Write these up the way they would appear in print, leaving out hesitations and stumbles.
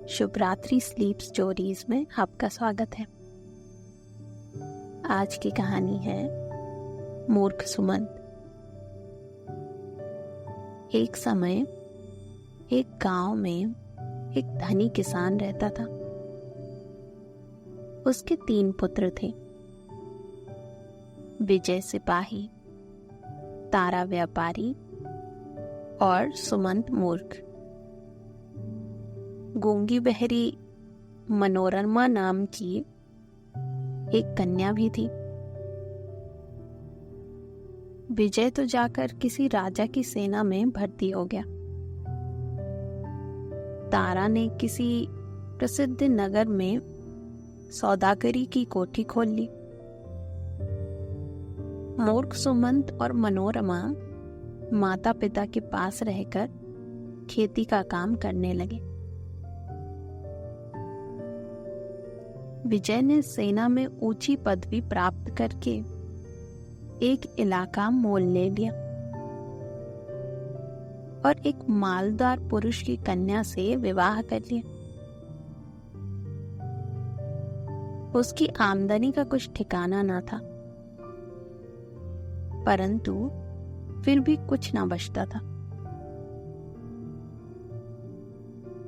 शुभ रात्रि sleep stories में आपका स्वागत है। आज की कहानी है मूर्ख सुमंत। एक समय एक गांव में एक धनी किसान रहता था। उसके 3 पुत्र थे, विजय सिपाही, तारा व्यापारी और सुमंत मूर्ख। गूंगी बहरी मनोरमा नाम की एक कन्या भी थी। विजय तो जाकर किसी राजा की सेना में भर्ती हो गया। तारा ने किसी प्रसिद्ध नगर में सौदागरी की कोठी खोल ली। मूर्ख सुमंत और मनोरमा माता पिता के पास रहकर खेती का काम करने लगे। विजय ने सेना में ऊंची पदवी प्राप्त करके एक इलाका मोल ले लिया और एक मालदार पुरुष की कन्या से विवाह कर लिया। उसकी आमदनी का कुछ ठिकाना ना था, परंतु फिर भी कुछ ना बचता था।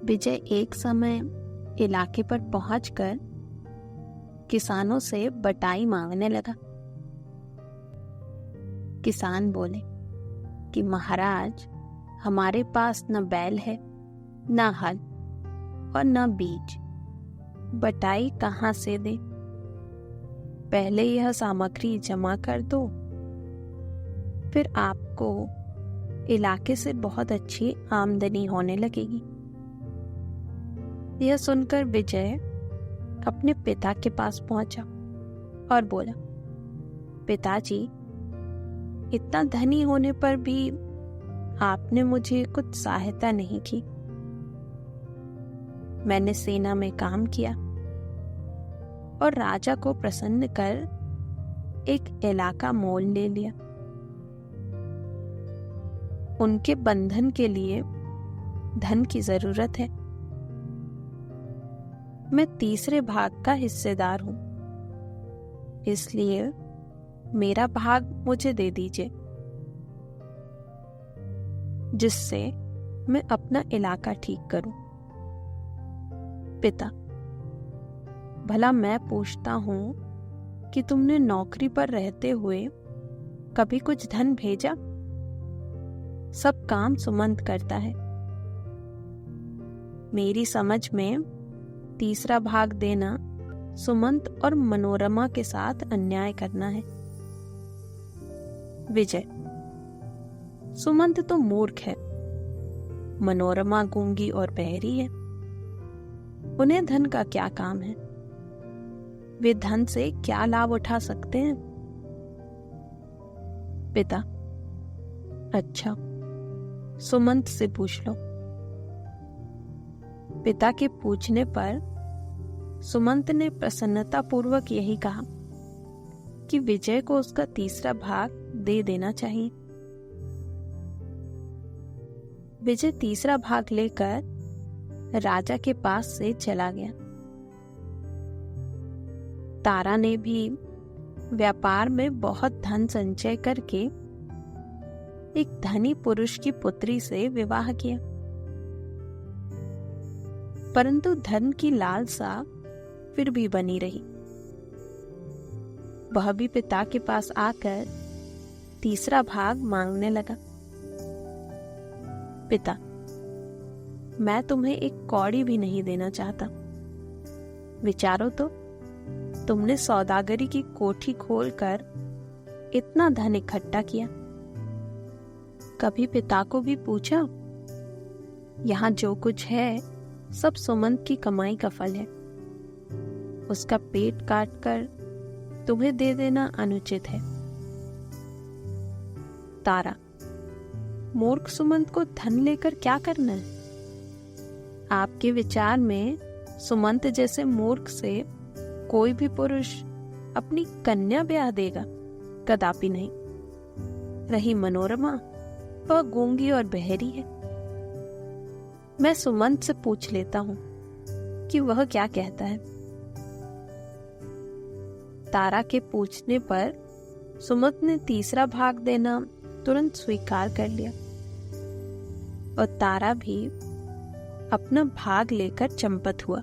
विजय एक समय इलाके पर पहुंचकर किसानों से बटाई मांगने लगा। किसान बोले कि महाराज, हमारे पास न बैल है, न हल और न बीज, बटाई कहाँ से दे? पहले यह सामग्री जमा कर दो, फिर आपको इलाके से बहुत अच्छी आमदनी होने लगेगी। यह सुनकर विजय अपने पिता के पास पहुंचा और बोला, पिताजी, इतना धनी होने पर भी आपने मुझे कुछ सहायता नहीं की। मैंने सेना में काम किया और राजा को प्रसन्न कर एक इलाका मोल ले लिया। उनके बंधन के लिए धन की जरूरत है। मैं तीसरे भाग का हिस्सेदार हूं, इसलिए मेरा भाग मुझे दे दीजिए, जिससे मैं अपना इलाका ठीक करूं। पिता, भला मैं पूछता हूं कि तुमने नौकरी पर रहते हुए कभी कुछ धन भेजा? सब काम सुमंत करता है। मेरी समझ में तीसरा भाग देना सुमंत और मनोरमा के साथ अन्याय करना है। विजय, सुमंत तो मूर्ख है, मनोरमा गूंगी और बहरी है। उन्हें धन का क्या काम है? वे धन से क्या लाभ उठा सकते हैं? पिता, अच्छा, सुमंत से पूछ लो। पिता के पूछने पर सुमंत ने प्रसन्नता पूर्वक यही कहा कि विजय को उसका तीसरा भाग दे देना चाहिए। विजय तीसरा भाग लेकर राजा के पास से चला गया। तारा ने भी व्यापार में बहुत धन संचय करके एक धनी पुरुष की पुत्री से विवाह किया, परंतु धन की लालसा फिर भी बनी रही। वह भी पिता के पास आकर तीसरा भाग मांगने लगा। पिता, मैं तुम्हें एक कौड़ी भी नहीं देना चाहता। विचारो तो, तुमने सौदागरी की कोठी खोलकर इतना धन इकट्ठा किया। कभी पिता को भी पूछा? यहाँ जो कुछ है सब सुमंत की कमाई का फल है। उसका पेट काट कर तुम्हें दे देना अनुचित है। तारा, मूर्ख सुमंत को धन लेकर क्या करना है? आपके विचार में सुमंत जैसे मूर्ख से कोई भी पुरुष अपनी कन्या ब्याह देगा? कदापि नहीं। रही मनोरमा, वह गूंगी और बहरी है। मैं सुमंत से पूछ लेता हूँ कि वह क्या कहता है। तारा के पूछने पर सुमंत ने तीसरा भाग देना तुरंत स्वीकार कर लिया और तारा भी अपना भाग लेकर चंपत हुआ।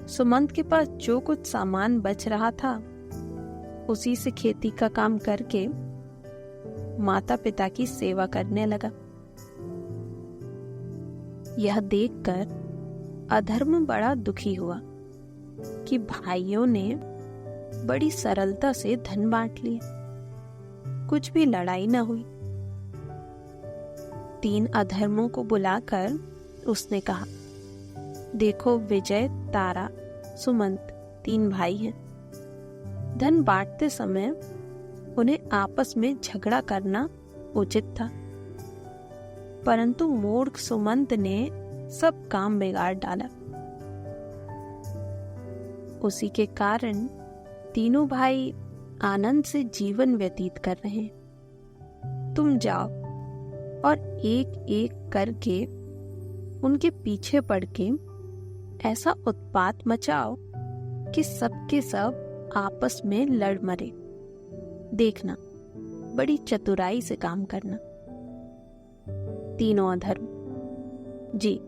सुमंत के पास जो कुछ सामान बच रहा था उसी से खेती का काम करके माता पिता की सेवा करने लगा। यह देखकर अधर्म बड़ा दुखी हुआ कि भाइयों ने बड़ी सरलता से धन बांट लिया, कुछ भी लड़ाई न हुई। 3 अधर्मों को बुलाकर उसने कहा, देखो विजय, तारा, सुमंत 3 भाई हैं। धन बांटते समय उन्हें आपस में झगड़ा करना उचित था, परंतु मूर्ख सुमंत ने सब काम बिगाड़ डाला। उसी के कारण तीनों भाई आनंद से जीवन व्यतीत कर रहे हैं। तुम जाओ और एक एक करके उनके पीछे पड़ के ऐसा उत्पात मचाओ कि सबके सब आपस में लड़ मरे। देखना, बड़ी चतुराई से काम करना। तीनों अधर्म जी,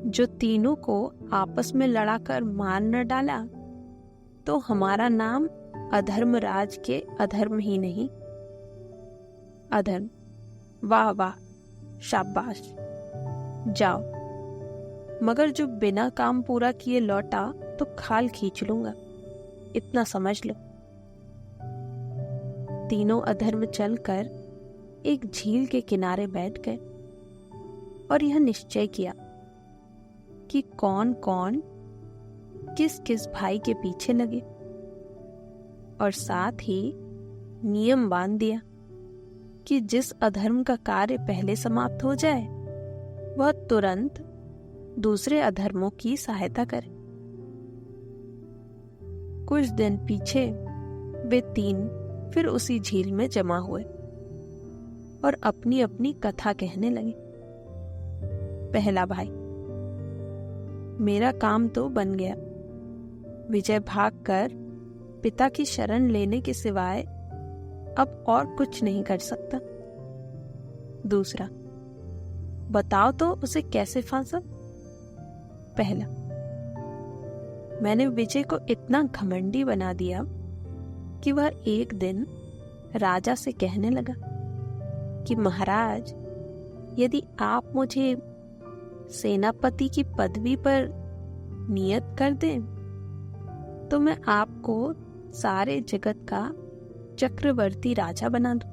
जो तीनों को आपस में लड़ाकर मार न डाला तो हमारा नाम अधर्मराज के अधर्म ही नहीं। अधर्म, वाह वाह, शाबाश। जाओ, मगर जो बिना काम पूरा किए लौटा तो खाल खींच लूंगा, इतना समझ लो। तीनों अधर्म चलकर एक झील के किनारे बैठ गए और यह निश्चय किया कि कौन कौन किस किस भाई के पीछे लगे, और साथ ही नियम बांध दिया कि जिस अधर्म का कार्य पहले समाप्त हो जाए वह तुरंत दूसरे अधर्मों की सहायता करे। कुछ दिन पीछे वे 3 फिर उसी झील में जमा हुए और अपनी अपनी कथा कहने लगे। पहला भाई, मेरा काम तो बन गया। विजय भागकर पिता की शरण लेने के सिवाय अब और कुछ नहीं कर सकता। दूसरा, बताओ तो उसे कैसे फांसा। पहला, मैंने विजय को इतना घमंडी बना दिया कि वह एक दिन राजा से कहने लगा कि महाराज, यदि आप मुझे सेनापति की पदवी पर नियत कर दें तो मैं आपको सारे जगत का चक्रवर्ती राजा बना दूं।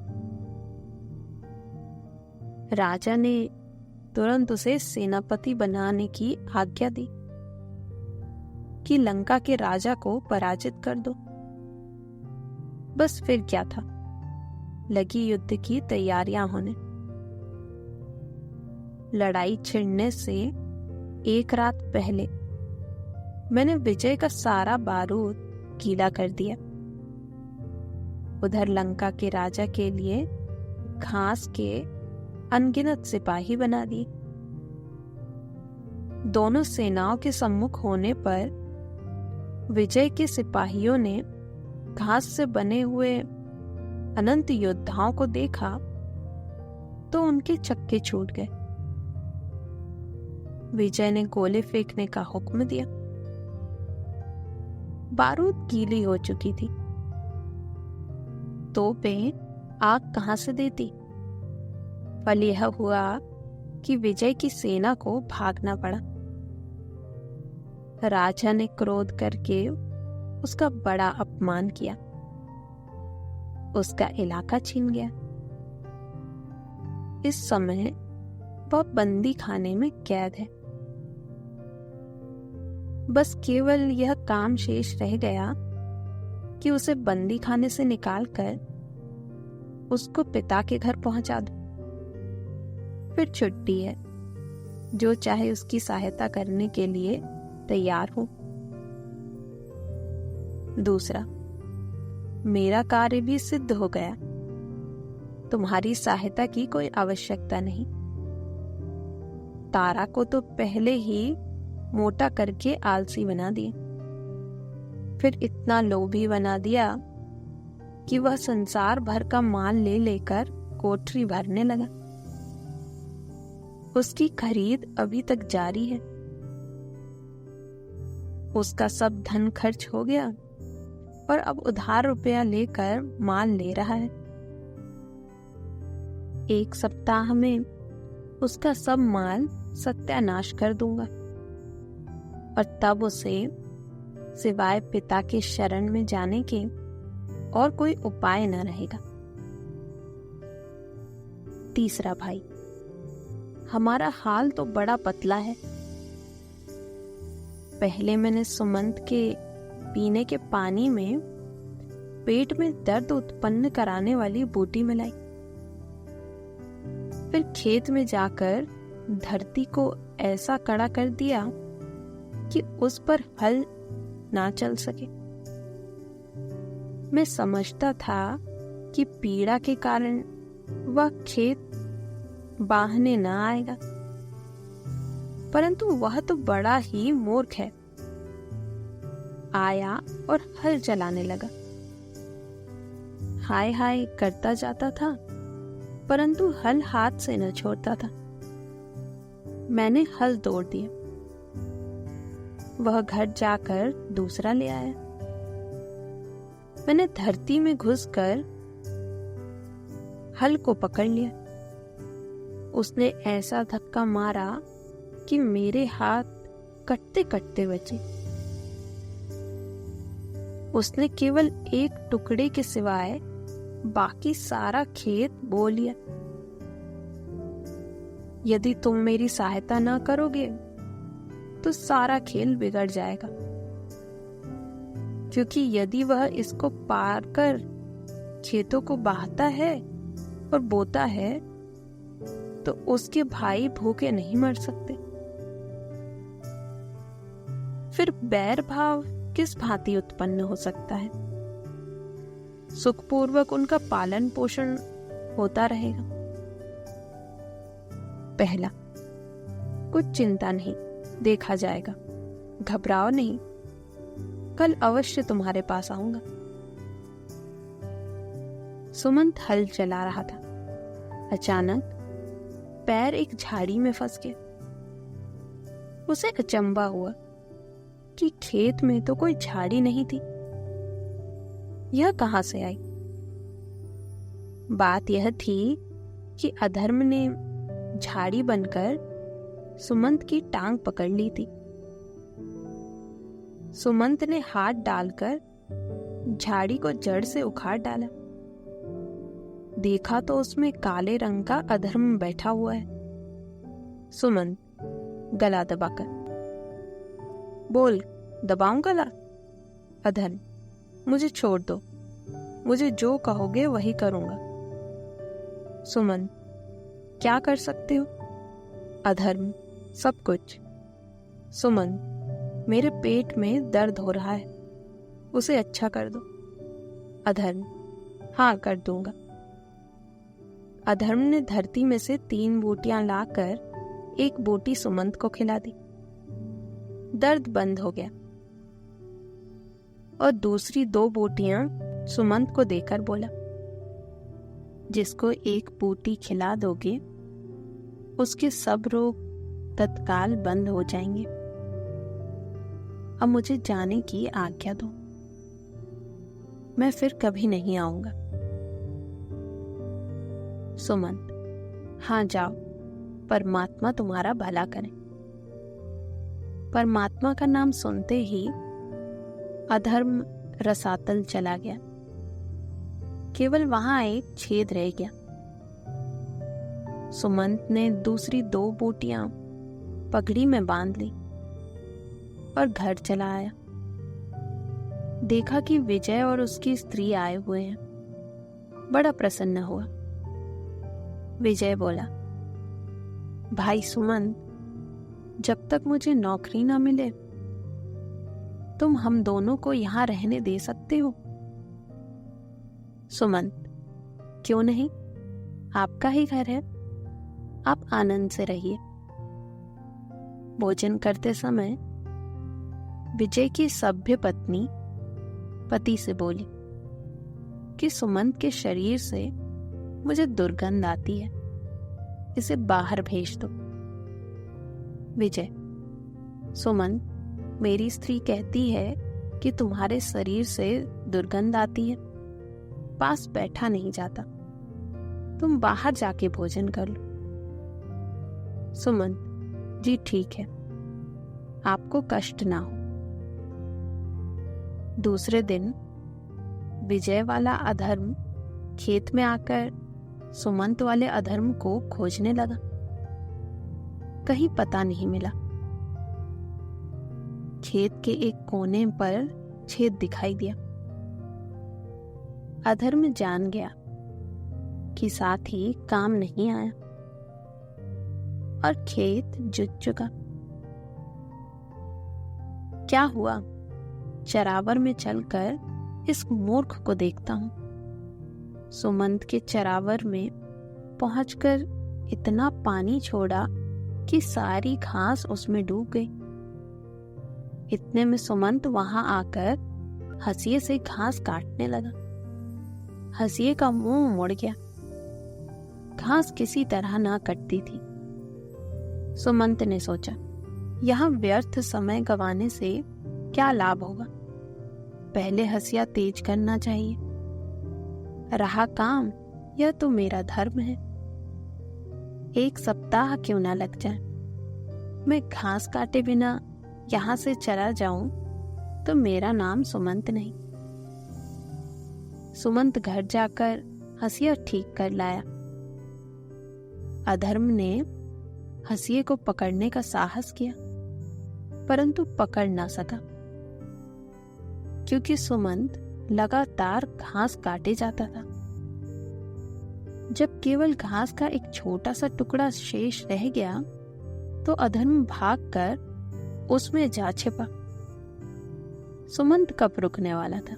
राजा ने तुरंत उसे सेनापति बनाने की आज्ञा दी कि लंका के राजा को पराजित कर दो। बस फिर क्या था, लगी युद्ध की तैयारियां होने। लड़ाई छिड़ने से एक रात पहले मैंने विजय का सारा बारूद गीला कर दिया। उधर लंका के राजा के लिए घास के अनगिनत सिपाही बना दिए। दोनों सेनाओं के सम्मुख होने पर विजय के सिपाहियों ने घास से बने हुए अनंत योद्धाओं को देखा तो उनके चक्के छूट गए। विजय ने गोले फेंकने का हुक्म दिया। बारूद गीली हो चुकी थी। तोपें आग कहां से देती। फल यह हुआ कि विजय की सेना को भागना पड़ा। राजा ने क्रोध करके उसका बड़ा अपमान किया, उसका इलाका छीन गया। इस समय वह बंदी खाने में कैद है। बस केवल यह काम शेष रह गया कि उसे बंदी खाने से निकालकर उसको पिता के घर पहुंचा दो। फिर छुट्टी है, जो चाहे उसकी सहायता करने के लिए तैयार हो। दूसरा, मेरा कार्य भी सिद्ध हो गया, तुम्हारी सहायता की कोई आवश्यकता नहीं। तारा को तो पहले ही मोटा करके आलसी बना दिया, फिर इतना लोभी बना दिया कि वह संसार भर का माल ले लेकर कोठरी भरने लगा। उसकी खरीद अभी तक जारी है। उसका सब धन खर्च हो गया और अब उधार रुपया लेकर माल ले रहा है। 1 सप्ताह में उसका सब माल सत्यानाश कर दूंगा और तब उसे सिवाय पिता के शरण में जाने के और कोई उपाय न रहेगा। तीसरा भाई, हमारा हाल तो बड़ा पतला है। पहले मैंने सुमंत के पीने के पानी में पेट में दर्द उत्पन्न कराने वाली बूटी मिलाई, फिर खेत में जाकर धरती को ऐसा कड़ा कर दिया कि उस पर हल ना चल सके। मैं समझता था कि पीड़ा के कारण वह खेत बाहने न आएगा, परंतु वह तो बड़ा ही मूर्ख है। आया और हल चलाने लगा। हाय हाय करता जाता था, परंतु हल हाथ से न छोड़ता था। मैंने हल तोड़ दिया। वह घर जाकर दूसरा ले आया। मैंने धरती में घुसकर हल को पकड़ लिया। उसने ऐसा धक्का मारा कि मेरे हाथ कटते कटते बचे। उसने केवल एक टुकड़े के सिवाय बाकी सारा खेत बो लिया। यदि तुम मेरी सहायता ना करोगे तो सारा खेल बिगड़ जाएगा, क्योंकि यदि वह इसको पार कर खेतों को बहाता है और बोता है तो उसके भाई भूखे नहीं मर सकते। फिर बैर भाव किस भांति उत्पन्न हो सकता है? सुखपूर्वक उनका पालन पोषण होता रहेगा। पहला, कुछ चिंता नहीं, देखा जाएगा, घबराओ नहीं, कल अवश्य तुम्हारे पास आऊंगा। सुमंत हल चला रहा था। अचानक पैर एक झाड़ी में फंस गया। उसे अचंभा हुआ कि खेत में तो कोई झाड़ी नहीं थी। यह कहां से आई? बात यह थी कि अधर्म ने झाड़ी बनकर सुमंत की टांग पकड़ ली थी। सुमंत ने हाथ डालकर झाड़ी को जड़ से उखाड़ डाला। देखा तो उसमें काले रंग का अधर्म बैठा हुआ है। सुमंत गला दबाकर, बोल, दबाऊं गला? अधर्म, मुझे छोड़ दो, मुझे जो कहोगे वही करूंगा। सुमंत, क्या कर सकते हो? अधर्म, सब कुछ। सुमंत, मेरे पेट में दर्द हो रहा है, उसे अच्छा कर दो। अधर्म, हाँ कर दूंगा। अधर्म ने धरती में से 3 बूटियां लाकर एक बूटी सुमंत को खिला दी। दर्द बंद हो गया और दूसरी 2 बूटियां सुमंत को देकर बोला, जिसको एक बूटी खिला दोगे उसके सब रोग तत्काल बंद हो जाएंगे। अब मुझे जाने की आज्ञा दो, मैं फिर कभी नहीं आऊंगा। सुमंत, हाँ जाओ, परमात्मा तुम्हारा भला करे। परमात्मा का नाम सुनते ही अधर्म रसातल चला गया। केवल वहां एक छेद रह गया। सुमंत ने दूसरी 2 बूटियां पगड़ी में बांध ली और घर चला आया। देखा कि विजय और उसकी स्त्री आए हुए हैं। बड़ा प्रसन्न हुआ। विजय बोला, भाई सुमंत, जब तक मुझे नौकरी ना मिले तुम हम दोनों को यहां रहने दे सकते हो? सुमंत, क्यों नहीं, आपका ही घर है, आप आनंद से रहिए। भोजन करते समय विजय की सभ्य पत्नी पति से बोली कि सुमंत के शरीर से मुझे दुर्गंध आती है, इसे बाहर भेज दो। विजय: सुमंत, मेरी स्त्री कहती है कि तुम्हारे शरीर से दुर्गंध आती है, पास बैठा नहीं जाता, तुम बाहर जाके भोजन कर लो। सुमंत: जी ठीक है, आपको कष्ट ना हो। दूसरे दिन विजय वाला अधर्म खेत में आकर सुमंत वाले अधर्म को खोजने लगा। कहीं पता नहीं मिला। खेत के एक कोने पर छेद दिखाई दिया। अधर्म जान गया कि साथी काम नहीं आया और खेत जुत चुका। क्या हुआ? चरावर में चलकर इस मूर्ख को देखता हूं। सुमंत के चरावर में पहुंचकर इतना पानी छोड़ा कि सारी घास उसमें डूब गई। इतने में सुमंत वहां आकर हंसिए से घास काटने लगा। हंसिए का मुंह मुड़ गया। घास किसी तरह ना कटती थी। सुमंत ने सोचा, यहां व्यर्थ समय गंवाने से क्या लाभ होगा, पहले हंसिया तेज करना चाहिए। रहा काम, यह तो मेरा धर्म है। 1 सप्ताह क्यों ना लग जाए, मैं घास काटे बिना यहां से चला जाऊं तो मेरा नाम सुमंत नहीं। सुमंत घर जाकर हंसिया ठीक कर लाया। अधर्म ने हंसिए को पकड़ने का साहस किया, परंतु पकड़ ना सका, क्योंकि सुमंत लगातार घास काटे जाता था। जब केवल घास का एक छोटा सा टुकड़ा शेष रह गया तो अधर्म भागकर उसमें जा छिपा। सुमंत कब रुकने वाला था?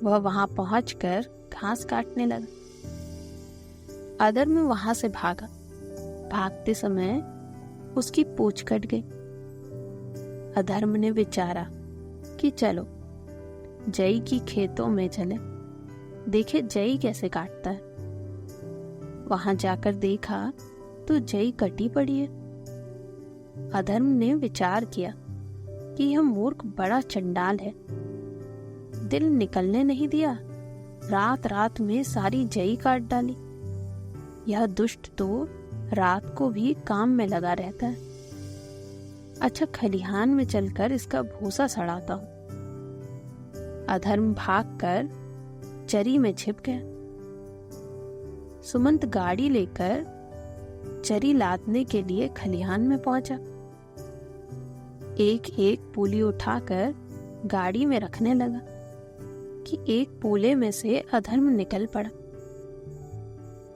वह वहां पहुंचकर घास काटने लगा। अधर्म वहां से भागा। भागते समय उसकी पूंछ कट गई। अधर्म ने विचारा कि चलो जई की खेतों में चले, देखे जई कैसे काटता है। वहां जाकर देखा तो जई कटी पड़ी है। अधर्म ने विचार किया कि यह मूर्ख बड़ा चंडाल है, दिल निकलने नहीं दिया, रात रात में सारी जई काट डाली। यह दुष्ट तो रात को भी काम में लगा रहता है। अच्छा, खलिहान में चलकर इसका भूसा सड़ाता हूं। अधर्म भागकर चरी में छिप गया। सुमंत गाड़ी लेकर चरी लादने के लिए खलिहान में पहुंचा। एक एक पूली उठाकर गाड़ी में रखने लगा कि एक पूले में से अधर्म निकल पड़ा।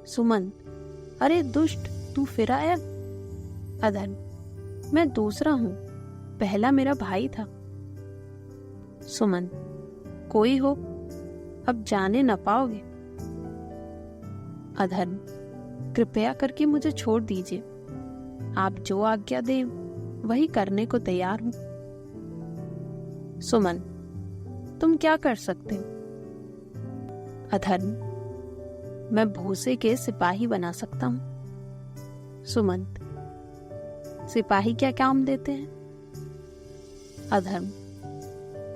सुमंत: अरे दुष्ट, तू फिर आया। अधर्म: मैं दूसरा हूं, पहला मेरा भाई था। सुमंत: कोई हो, अब जाने न पाओगे। अधर्म: कृपया करके मुझे छोड़ दीजिए, आप जो आज्ञा दें वही करने को तैयार हूं। सुमंत: तुम क्या कर सकते हो? अधर्म: मैं भूसे के सिपाही बना सकता हूं। सुमंत: सिपाही क्या काम देते हैं? अधर्म: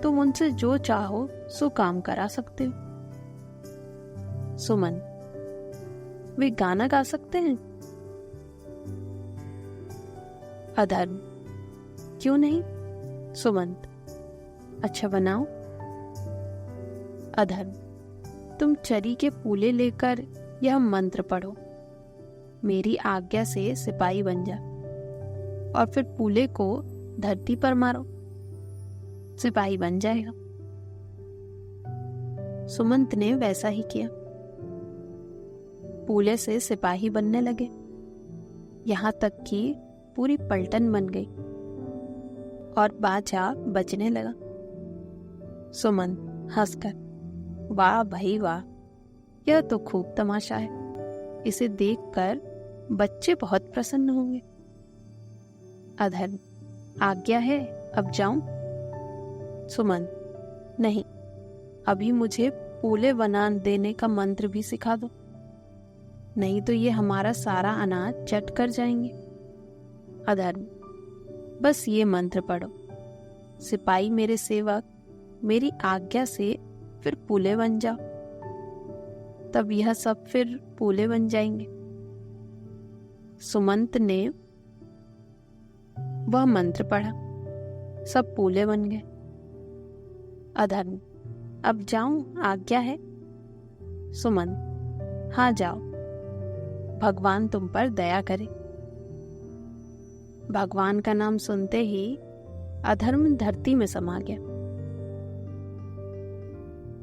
तुम उनसे जो चाहो सो काम करा सकते हो। सुमंत: वे गाना गा सकते हैं? अधर्म: क्यों नहीं। सुमंत: अच्छा बनाओ। अधर्म: तुम चरी के पूले लेकर यह मंत्र पढ़ो, मेरी आज्ञा से सिपाही बन जा, और फिर पूले को धरती पर मारो, सिपाही बन जाएगा। सुमंत ने वैसा ही किया। पूले से सिपाही बनने लगे, यहां तक कि पूरी पलटन बन गई और बाजा बजने लगा। सुमंत हंसकर, वाह भाई वाह, यह तो खूब तमाशा है, इसे देखकर बच्चे बहुत प्रसन्न होंगे। अधर्म, आज्ञा है, अब जाऊं? सुमंत, नहीं, अभी मुझे पूले बना देने का मंत्र भी सिखा दो, नहीं तो ये हमारा सारा अनाज चट कर जाएंगे। अधर्म, बस ये मंत्र पढ़ो, सिपाही मेरे सेवक, मेरी आज्ञा से फिर पूले बन जाओ, तब यह सब फिर पूले बन जाएंगे। सुमंत ने वह मंत्र पढ़ा, सब पूले बन गए। अधर्म, अब जाऊं, आज्ञा है? सुमंत, हाँ जाओ, भगवान तुम पर दया करे। भगवान का नाम सुनते ही अधर्म धरती में समा गया।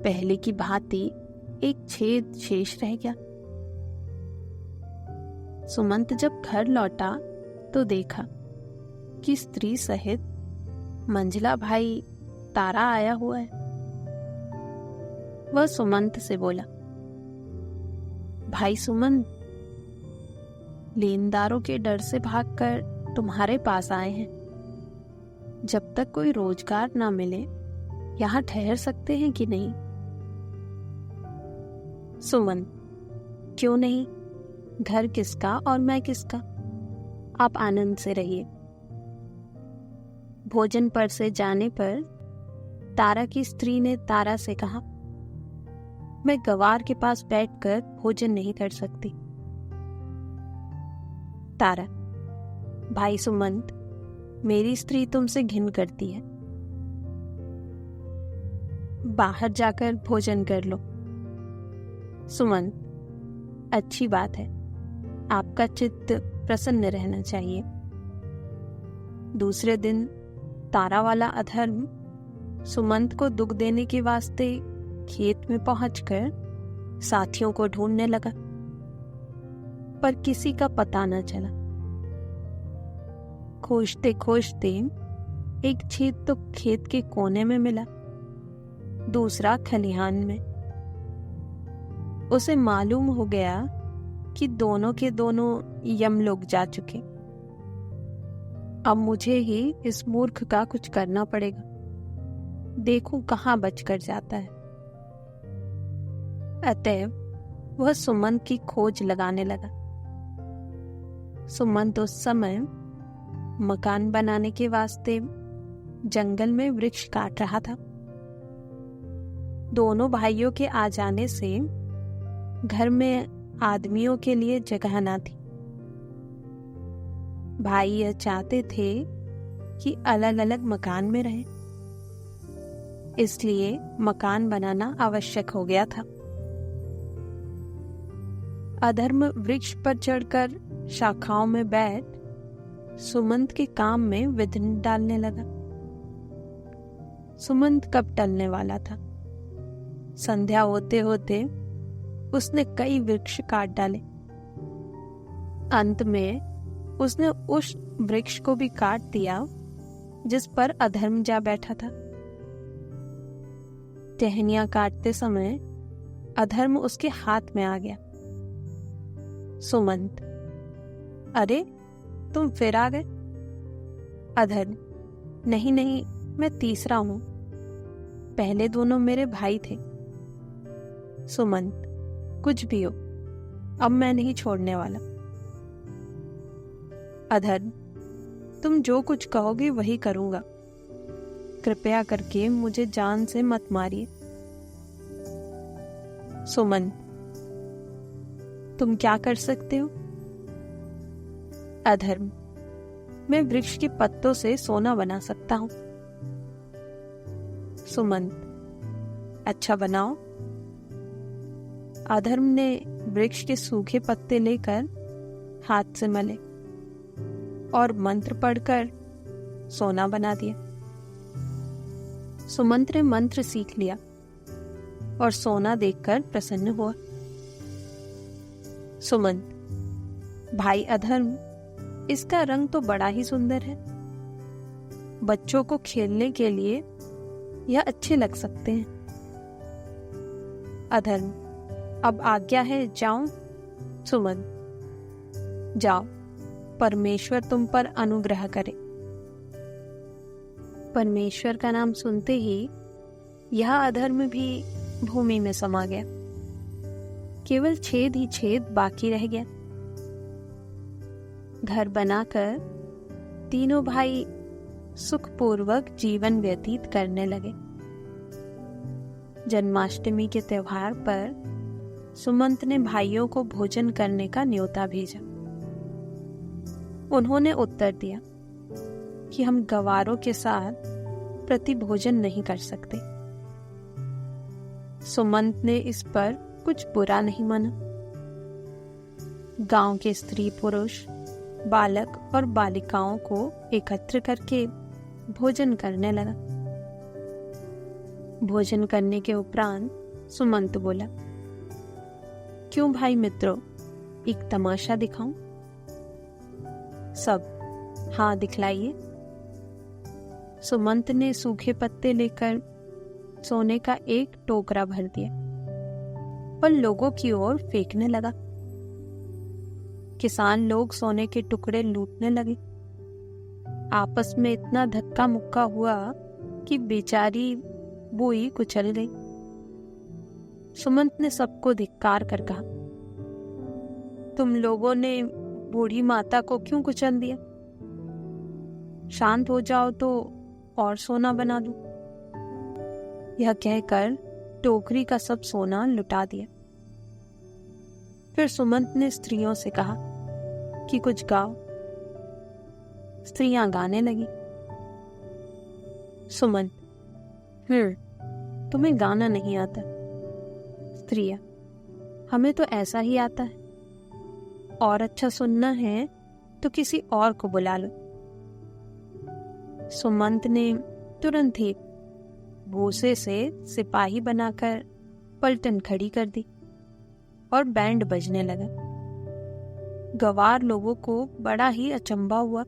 पहले की भांति एक छेद शेष रह गया। सुमंत जब घर लौटा तो देखा कि स्त्री सहित मंझला भाई तारा आया हुआ है। वह सुमंत से बोला, भाई सुमंत, लेनदारों के डर से भागकर तुम्हारे पास आए हैं। जब तक कोई रोजगार ना मिले यहां ठहर सकते हैं कि नहीं? सुमंत, क्यों नहीं, घर किसका और मैं किसका, आप आनंद से रहिए। भोजन पर से जाने पर तारा की स्त्री ने तारा से कहा, मैं गवार के पास बैठकर भोजन नहीं कर सकती। तारा, भाई सुमंत, मेरी स्त्री तुमसे घिन करती है, बाहर जाकर भोजन कर लो। सुमंत, अच्छी बात है, आपका चित्त प्रसन्न रहना चाहिए। दूसरे दिन तारा वाला अधर्म सुमंत को दुख देने के वास्ते खेत में पहुंचकर साथियों को ढूंढने लगा, पर किसी का पता न चला। खोजते खोजते एक छेद तो खेत के कोने में मिला, दूसरा खलिहान में। उसे मालूम हो गया कि दोनों के दोनों यमलोक जा चुके। अब मुझे ही इस मूर्ख का कुछ करना पड़ेगा, देखूं कहां बचकर जाता है। अतएव वह सुमंत की खोज लगाने लगा। सुमंत उस समय मकान बनाने के वास्ते जंगल में वृक्ष काट रहा था। दोनों भाइयों के आ जाने से घर में आदमियों के लिए जगह ना थी। भाई यह चाहते थे कि अलग अलग मकान में रहें, इसलिए मकान बनाना आवश्यक हो गया था। अधर्म वृक्ष पर चढ़कर शाखाओं में बैठ सुमंत के काम में विघ्न डालने लगा। सुमंत कब टलने वाला था। संध्या होते होते उसने कई वृक्ष काट डाले। अंत में उसने उस वृक्ष को भी काट दिया जिस पर अधर्म जा बैठा था। टहनियां काटते समय अधर्म उसके हाथ में आ गया। सुमंत, अरे तुम फिर आ गए। अधर्म, नहीं नहीं, मैं तीसरा हूं, पहले दोनों मेरे भाई थे। सुमंत, कुछ भी हो, अब मैं नहीं छोड़ने वाला। अधर्म, तुम जो कुछ कहोगे वही करूंगा, कृपया करके मुझे जान से मत मारिए। सुमंत, तुम क्या कर सकते हो? अधर्म, मैं वृक्ष के पत्तों से सोना बना सकता हूं। सुमंत, अच्छा बनाओ। अधर्म ने वृक्ष के सूखे पत्ते लेकर हाथ से मले और मंत्र पढ़कर सोना बना दिया। सुमंत ने मंत्र सीख लिया और सोना देखकर प्रसन्न हुआ। सुमंत, भाई अधर्म, इसका रंग तो बड़ा ही सुंदर है, बच्चों को खेलने के लिए यह अच्छे लग सकते हैं। अधर्म, अब आज्ञा है, जाऊं? सुमंत, जाओ, परमेश्वर तुम पर अनुग्रह करे। परमेश्वर का नाम सुनते ही यह अधर्म भी भूमि में समा गया। केवल छेद ही छेद बाकी रह गया। घर बनाकर तीनों भाई सुखपूर्वक जीवन व्यतीत करने लगे। जन्माष्टमी के त्योहार पर सुमंत ने भाइयों को भोजन करने का न्योता भेजा। उन्होंने उत्तर दिया कि हम गवारों के साथ प्रति भोजन नहीं कर सकते। सुमंत ने इस पर कुछ बुरा नहीं माना। गांव के स्त्री पुरुष, बालक और बालिकाओं को एकत्र करके भोजन करने लगा। भोजन करने के उपरांत सुमंत बोला, क्यों भाई मित्रों, एक तमाशा दिखाऊं? सब, हाँ दिखलाइए। सुमंत ने सूखे पत्ते लेकर सोने का एक टोकरा भर दिया और लोगों की ओर फेंकने लगा। किसान लोग सोने के टुकड़े लूटने लगे। आपस में इतना धक्का मुक्का हुआ कि बेचारी बोई कुचल गई। सुमंत ने सबको धिक्कार कर कहा, तुम लोगों ने बूढ़ी माता को क्यों कुचल दिया? शांत हो जाओ तो और सोना बना दूं। यह कहकर टोकरी का सब सोना लुटा दिया। फिर सुमंत ने स्त्रियों से कहा कि कुछ गाओ। स्त्रियां गाने लगी। सुमंत, तुम्हें गाना नहीं आता। स्त्रियां, हमें तो ऐसा ही आता है। और अच्छा सुनना है तो किसी और को बुला लो। सुमंत ने तुरंत ही भूसे से सिपाही बनाकर पलटन खड़ी कर दी और बैंड बजने लगा। गवार लोगों को बड़ा ही अचंभा हुआ।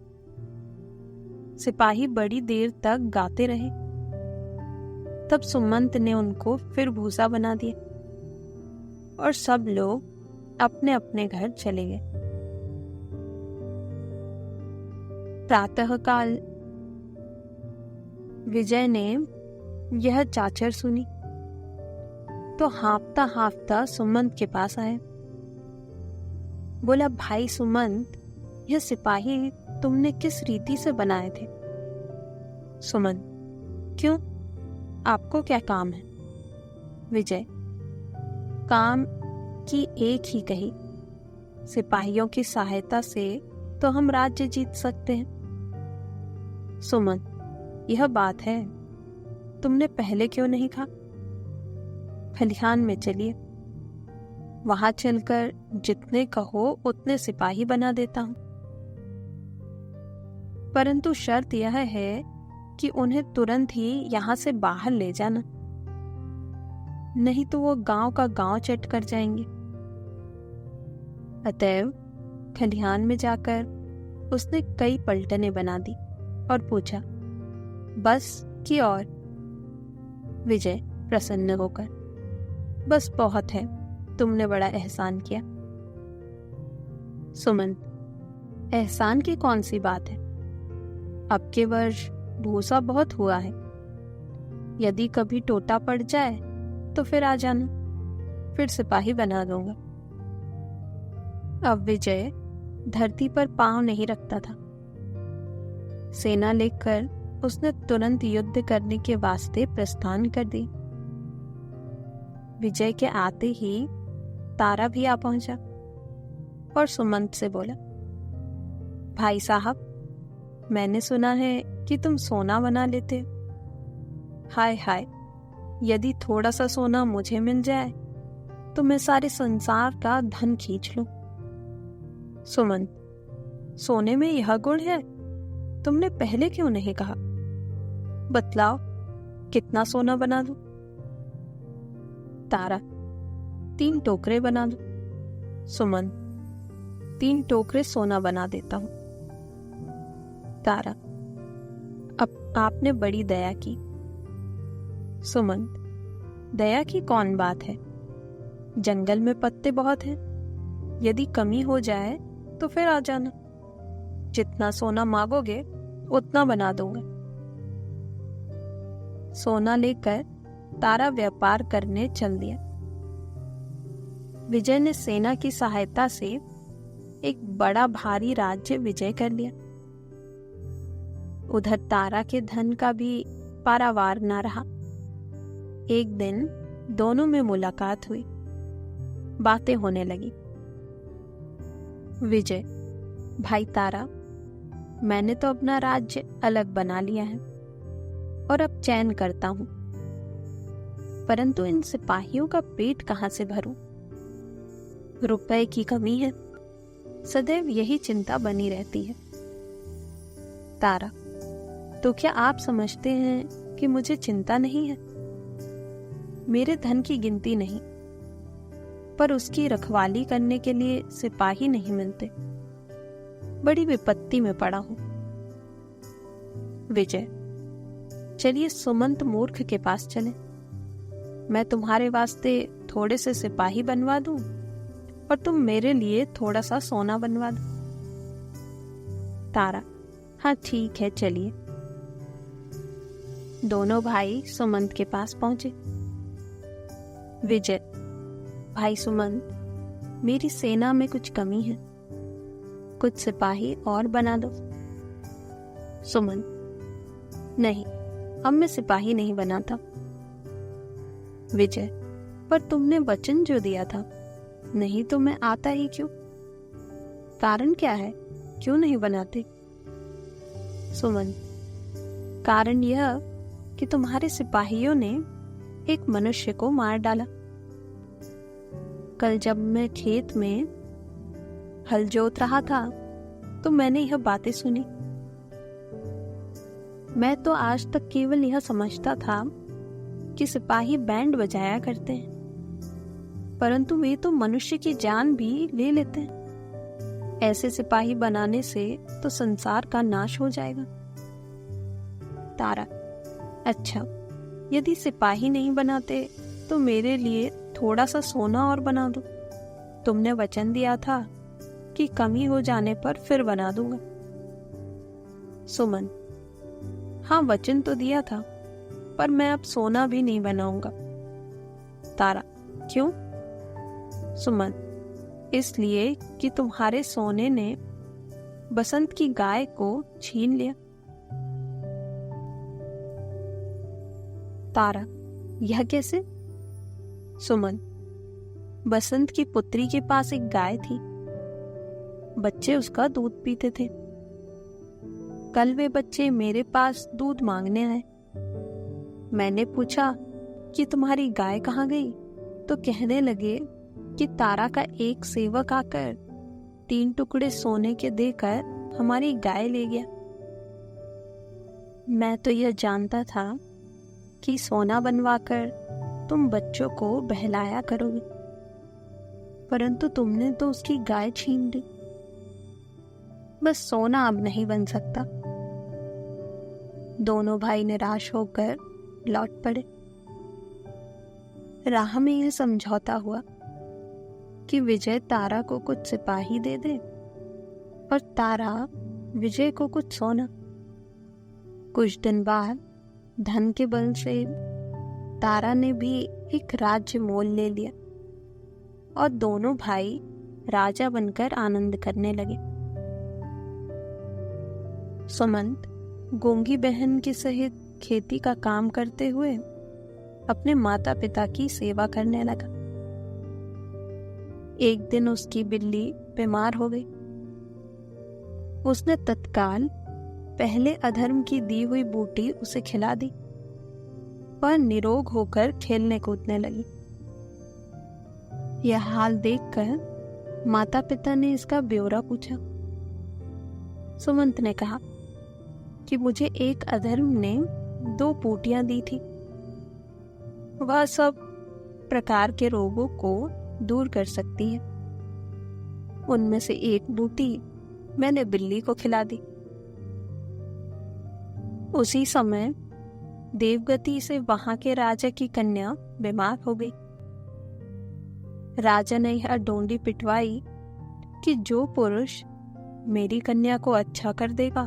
सिपाही बड़ी देर तक गाते रहे। तब सुमंत ने उनको फिर भूसा बना दिया और सब लोग अपने अपने घर चले गए। प्रातःकाल विजय ने यह चाचर सुनी तो हाँफता हाँफता सुमंत के पास आया। बोला, भाई सुमंत, यह सिपाही तुमने किस रीति से बनाए थे? सुमंत, क्यों, आपको क्या काम है? विजय, काम की एक ही कही, सिपाहियों की सहायता से तो हम राज्य जीत सकते हैं। सुमंत, यह बात है, तुमने पहले क्यों नहीं कहा? खलिहान में चलिए, वहां चलकर जितने कहो उतने सिपाही बना देता हूं। परंतु शर्त यह है कि उन्हें तुरंत ही यहां से बाहर ले जाना, नहीं तो वो गांव का गांव चट कर जाएंगे। अतएव खलिहान में जाकर उसने कई पलटने बना दी और पूछा, बस कि और? विजय प्रसन्न होकर, बस बहुत है, तुमने बड़ा एहसान किया। सुमंत, एहसान की कौन सी बात है? अब के वर्ष भूसा बहुत हुआ है। यदि कभी टोटा पड़ जाए तो फिर आ जाना, फिर सिपाही बना दूंगा। अब विजय धरती पर पांव नहीं रखता था। सेना लेकर उसने तुरंत युद्ध करने के वास्ते प्रस्थान कर दी। विजय के आते ही तारा भी आ पहुंचा और सुमंत से बोला, भाई साहब, मैंने सुना है कि तुम सोना बना लेते हो। हाय हाय, यदि थोड़ा सा सोना मुझे मिल जाए तो मैं सारे संसार का धन खींच लूं। सुमंत, सोने में यह गुण है, तुमने पहले क्यों नहीं कहा? बतलाओ, कितना सोना बना दूं? तारा, 3 टोकरे बना दो। सुमंत, 3 टोकरे सोना बना देता हूं। तारा, अब आपने बड़ी दया की। सुमंत, दया की कौन बात है? जंगल में पत्ते बहुत हैं, यदि कमी हो जाए तो फिर आ जाना। जितना सोना मांगोगे उतना बना दूंगा। सोना लेकर तारा व्यापार करने चल दिया। विजय ने सेना की सहायता से एक बड़ा भारी राज्य विजय कर लिया। उधर तारा के धन का भी पारावार न रहा। एक दिन दोनों में मुलाकात हुई, बातें होने लगी। विजय, भाई तारा, मैंने तो अपना राज्य अलग बना लिया है और अब चैन करता हूं, परंतु इन सिपाहियों का पेट कहां से भरूं? रुपए की कमी है, सदैव यही चिंता बनी रहती है। तारा, तो क्या आप समझते हैं कि मुझे चिंता नहीं है? मेरे धन की गिनती नहीं, पर उसकी रखवाली करने के लिए सिपाही नहीं मिलते। बड़ी विपत्ति में पड़ा हूं। विजय, चलिए सुमंत मूर्ख के पास चलें। मैं तुम्हारे वास्ते थोड़े से सिपाही बनवा दूं और तुम मेरे लिए थोड़ा सा सोना बनवा दो। तारा, हाँ ठीक है, चलिए। दोनों भाई सुमंत के पास पहुंचे। विजय, भाई सुमंत, मेरी सेना में कुछ कमी है, कुछ सिपाही और बना दो। सुमंत, नहीं, अब मैं सिपाही नहीं बनाता। विजय, पर तुमने वचन जो दिया था, नहीं तो मैं आता ही क्यों? कारण क्या है, क्यों नहीं बनाते? सुमंत, कारण यह कि तुम्हारे सिपाहियों ने एक मनुष्य को मार डाला। कल जब मैं खेत में हल जोत रहा था तो मैंने यह बातें सुनी। मैं तो आज तक केवल यह समझता था कि सिपाही बैंड बजाया करते हैं, परंतु वे तो मनुष्य की जान भी ले लेते हैं। ऐसे सिपाही बनाने से तो संसार का नाश हो जाएगा। तारा, अच्छा, यदि सिपाही नहीं बनाते तो मेरे लिए थोड़ा सा सोना और बना दो। तुमने वचन दिया था कि कमी हो जाने पर फिर बना दूंगा। सुमन, हाँ वचन तो दिया था, पर मैं अब सोना भी नहीं बनाऊंगा। तारा, क्यों? सुमन, इसलिए कि तुम्हारे सोने ने बसंत की गाय को छीन लिया। तारा, यह कैसे? सुमन, बसंत की पुत्री के पास एक गाय थी, बच्चे उसका दूध पीते थे। कल वे बच्चे मेरे पास दूध मांगने आए। मैंने पूछा कि तुम्हारी गाय कहाँ गई, तो कहने लगे कि तारा का एक सेवक आकर 3 टुकड़े सोने के देकर हमारी गाय ले गया। मैं तो यह जानता था कि सोना बनवाकर तुम बच्चों को बहलाया करोगे, परंतु तुमने तो उसकी गाय छीन ली। बस सोना अब नहीं बन सकता। दोनों भाई निराश होकर लौट पड़े। राह में यह समझौता हुआ कि विजय तारा को कुछ सिपाही दे दे और तारा विजय को कुछ सोना। कुछ दिन बाद धन के बल से तारा ने भी एक राज्य मोल ले लिया और दोनों भाई राजा बनकर आनंद करने लगे। सुमंत गूंगी बहन के सहित खेती का काम करते हुए अपने माता पिता की सेवा करने लगा। एक दिन उसकी बिल्ली बीमार हो गई। उसने तत्काल पहले अधर्म की दी हुई बूटी उसे खिला दी। वह निरोग होकर खेलने कूदने लगी। यह हाल देखकर माता पिता ने इसका ब्यौरा पूछा। सुमंत ने कहा कि मुझे एक अधर्म ने 2 बूटियां दी थी। वह सब प्रकार के रोगों को दूर कर सकती है। उनमें से एक बूटी मैंने बिल्ली को खिला दी। उसी समय देवगति से वहां के राजा की कन्या बीमार हो गई। राजा ने यह डोंडी पिटवाई कि जो पुरुष मेरी कन्या को अच्छा कर देगा,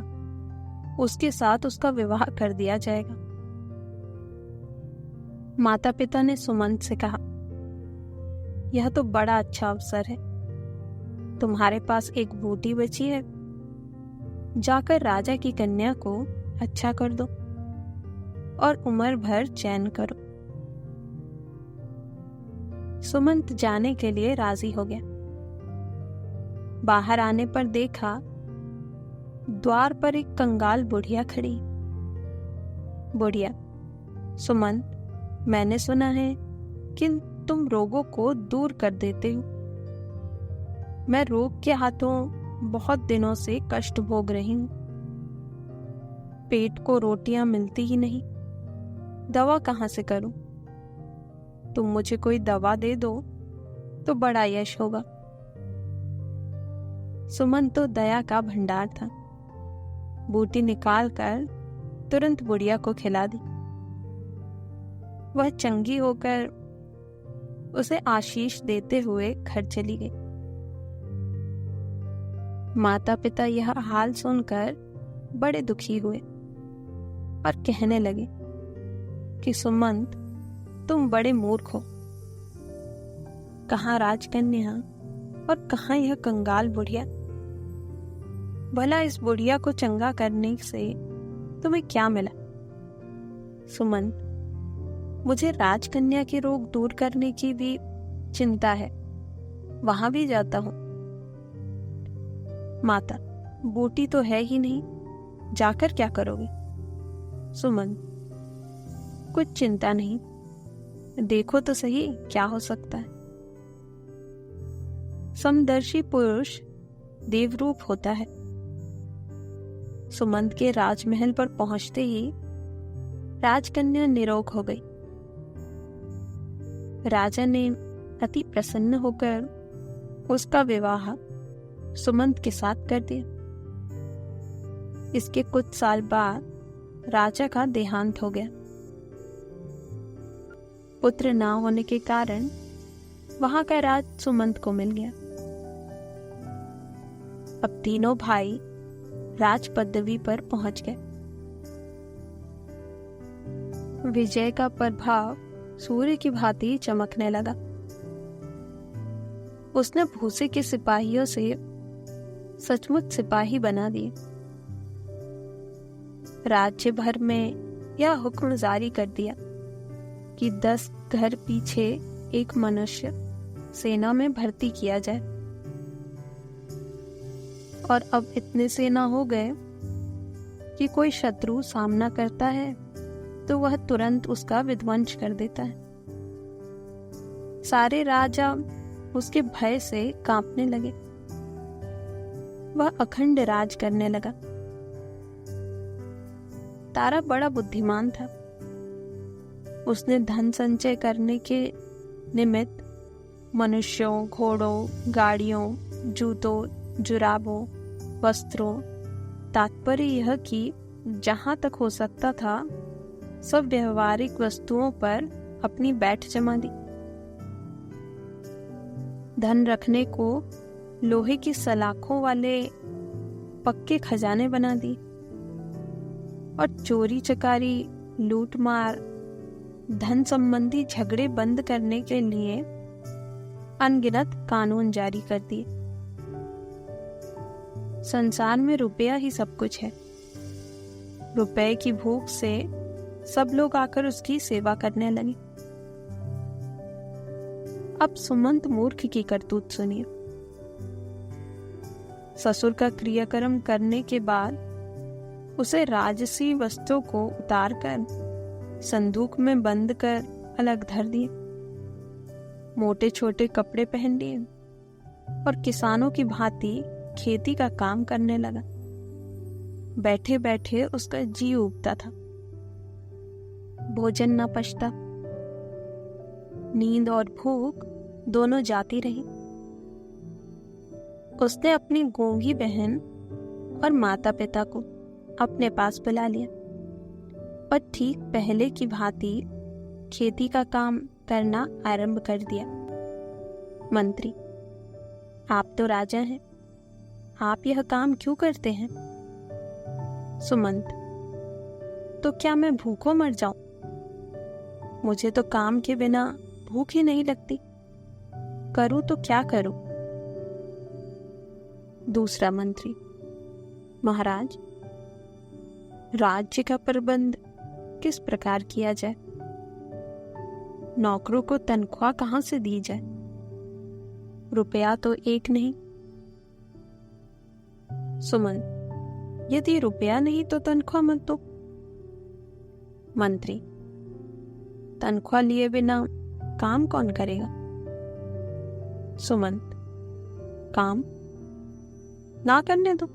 उसके साथ उसका विवाह कर दिया जाएगा। माता पिता ने सुमंत से कहा, यह तो बड़ा अच्छा अवसर है। तुम्हारे पास एक बूटी बची है, जाकर राजा की कन्या को अच्छा कर दो और उम्र भर चैन करो। सुमंत जाने के लिए राजी हो गया। बाहर आने पर देखा द्वार पर एक कंगाल बुढ़िया खड़ी। बुढ़िया, सुमंत, मैंने सुना है कि तुम रोगों को दूर कर देते हो। मैं रोग के हाथों बहुत दिनों से कष्ट भोग रही हूं। पेट को रोटियां मिलती ही नहीं, दवा कहां से करूं? तुम मुझे कोई दवा दे दो तो बड़ा यश होगा। सुमन तो दया का भंडार था। बूटी निकालकर तुरंत बुढ़िया को खिला दी। वह चंगी होकर उसे आशीष देते हुए घर चली गई। माता पिता यह हाल सुनकर बड़े दुखी हुए और कहने लगे कि सुमंत, तुम बड़े मूर्ख हो। कहाँ राजकन्या और कहाँ यह कंगाल बुढ़िया? भला इस बुढ़िया को चंगा करने से तुम्हें क्या मिला? सुमंत, मुझे राजकन्या के रोग दूर करने की भी चिंता है, वहां भी जाता हूं। माता, बूटी तो है ही नहीं, जाकर क्या करोगे? सुमंत, कुछ चिंता नहीं, देखो तो सही क्या हो सकता है। समदर्शी पुरुष देवरूप होता है। सुमंत के राजमहल पर पहुंचते ही राजकन्या निरोग हो गई। राजा ने अति प्रसन्न होकर उसका विवाह सुमंत के साथ कर दिया। इसके कुछ साल बाद राजा का देहांत हो गया। पुत्र ना होने के कारण वहां का राज सुमंत को मिल गया। अब तीनों भाई राज पदवी पर पहुंच गए। विजय का प्रभाव सूर्य की भांति चमकने लगा। उसने भूसे के सिपाहियों से सचमुच सिपाही बना दिए। राज्य भर में यह हुक्म जारी कर दिया कि 10 घर पीछे एक मनुष्य सेना में भर्ती किया जाए। और अब इतने सेना हो गए कि कोई शत्रु सामना करता है तो वह तुरंत उसका विध्वंस कर देता है। सारे राजा उसके भय से कांपने लगे। वह अखंड राज करने लगा। तारा बड़ा बुद्धिमान था। उसने धन संचय करने के निमित्त मनुष्यों, घोड़ों, गाड़ियों, जूतों, जुराबों, वस्त्रों, तात्पर्य यह कि जहां तक हो सकता था सब व्यवहारिक वस्तुओं पर अपनी बैठ जमा दी। धन रखने को लोहे की सलाखों वाले पक्के खजाने बना दी और चोरी चकारी, लूटमार, धन संबंधी झगड़े बंद करने के लिए अनगिनत कानून जारी कर दिए। संसार में रुपया ही सब कुछ है। रुपए की भूख से सब लोग आकर उसकी सेवा करने लगे। अब सुमंत मूर्ख की करतूत सुनिए। ससुर का क्रियाक्रम करने के बाद उसे राजसी वस्तुओं को उतारकर संदूक में बंद कर अलग धर दिए। मोटे छोटे कपड़े पहन लिए और किसानों की भांति खेती का काम करने लगा। बैठे बैठे उसका जी उबता था। भोजन न पचता। नींद और भूख दोनों जाती रही। उसने अपनी गूंगी बहन और माता पिता को अपने पास बुला लिया और ठीक पहले की भांति खेती का काम करना आरंभ कर दिया। मंत्री, आप तो राजा हैं, आप यह काम क्यों करते हैं? सुमंत, तो क्या मैं भूखों मर जाऊं? मुझे तो काम के बिना भूख ही नहीं लगती। करूं तो क्या करूं? दूसरा मंत्री, महाराज, राज्य का प्रबंध किस प्रकार किया जाए? नौकरों को तनख्वाह कहां से दी जाए? रुपया तो एक नहीं। सुमन, यदि रुपया नहीं तो तनख्वाह मत दो। मंत्री, तनख्वाह लिए बिना काम कौन करेगा? सुमंत, काम ना करने दो।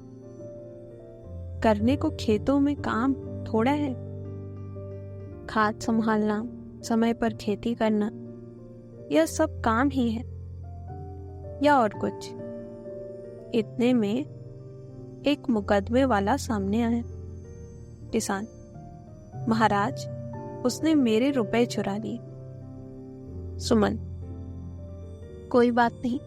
करने को खेतों में काम थोड़ा है। खाद संभालना, समय पर खेती करना, यह सब काम ही है, या और कुछ? इतने में एक मुकदमे वाला सामने आया। किसान, महाराज, उसने मेरे रुपए चुरा लिए। सुमन, कोई बात नहीं,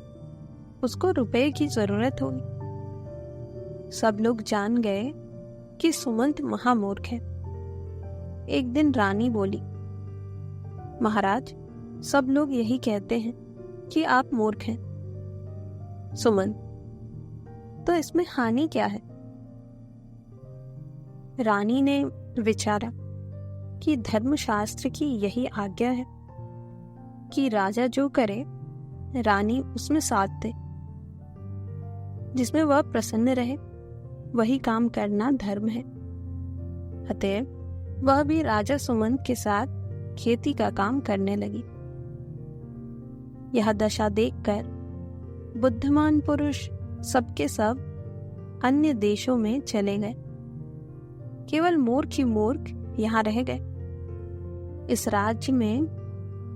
उसको रुपए की जरूरत होगी। सब लोग जान गए कि सुमंत महामूर्ख है। एक दिन रानी बोली, महाराज, सब लोग यही कहते हैं कि आप मूर्ख हैं। सुमन, तो इसमें हानि क्या है? रानी ने विचारा कि धर्मशास्त्र की यही आज्ञा है कि राजा जो करे रानी उसमें साथ दे। जिसमें वह प्रसन्न रहे वही काम करना धर्म है। अतएव वह भी राजा सुमंत के साथ खेती का काम करने लगी। यह दशा देखकर बुद्धिमान पुरुष सबके सब अन्य देशों में चले गए। केवल मूर्ख ही मूर्ख यहाँ रह गए। इस राज्य में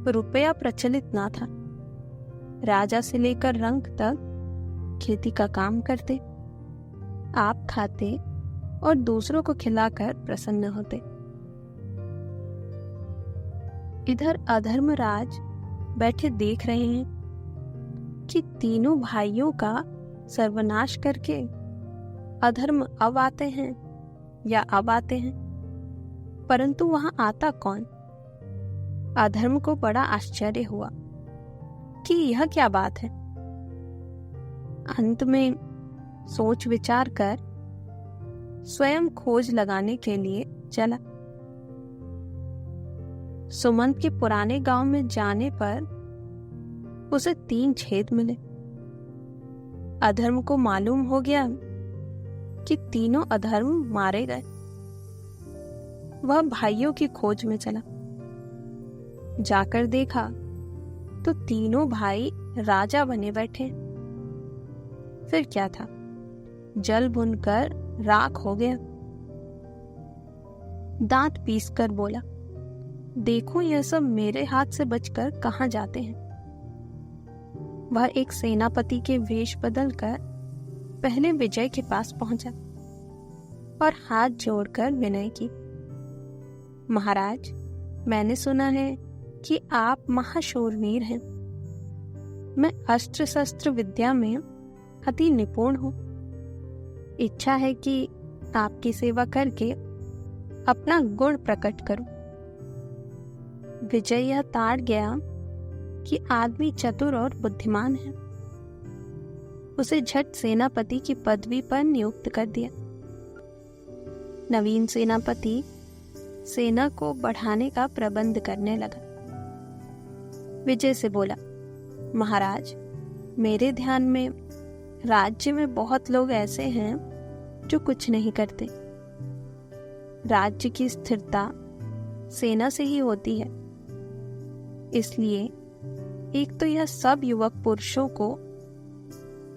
रुपया प्रचलित ना था। राजा से लेकर रंक तक खेती का काम करते, आप खाते और दूसरों को खिलाकर प्रसन्न होते। इधर अधर्मराज बैठे देख रहे हैं कि तीनों भाइयों का सर्वनाश करके अधर्म अब आते हैं या अब आते हैं, परंतु वहां आता कौन? अधर्म को बड़ा आश्चर्य हुआ कि यह क्या बात है। अंत में सोच विचार कर स्वयं खोज लगाने के लिए चला। सुमंत के पुराने गांव में जाने पर उसे 3 छेद मिले। अधर्म को मालूम हो गया कि तीनों अधर्म मारे गए। वह भाइयों की खोज में चला। जाकर देखा तो तीनों भाई राजा बने बैठे। फिर क्या था, जल भुनकर राख हो गया। दांत पीसकर बोला, देखो यह सब मेरे हाथ से बचकर कहां जाते हैं। वह एक सेनापति के वेश बदलकर पहले विजय के पास पहुंचा और हाथ जोड़कर विनय की, महाराज, मैंने सुना है कि आप महाशूरवीर हैं। मैं अस्त्र शस्त्र विद्या में अति निपुण हूं। इच्छा है कि आपकी सेवा करके अपना गुण प्रकट करूं। विजय यह ताड़ गया कि आदमी चतुर और बुद्धिमान है। उसे झट सेनापति की पदवी पर नियुक्त कर दिया। नवीन सेनापति सेना को बढ़ाने का प्रबंध करने लगा। विजय से बोला, महाराज, मेरे ध्यान में राज्य में बहुत लोग ऐसे हैं जो कुछ नहीं करते। राज्य की स्थिरता सेना से ही होती है। इसलिए एक तो यह सब युवक पुरुषों को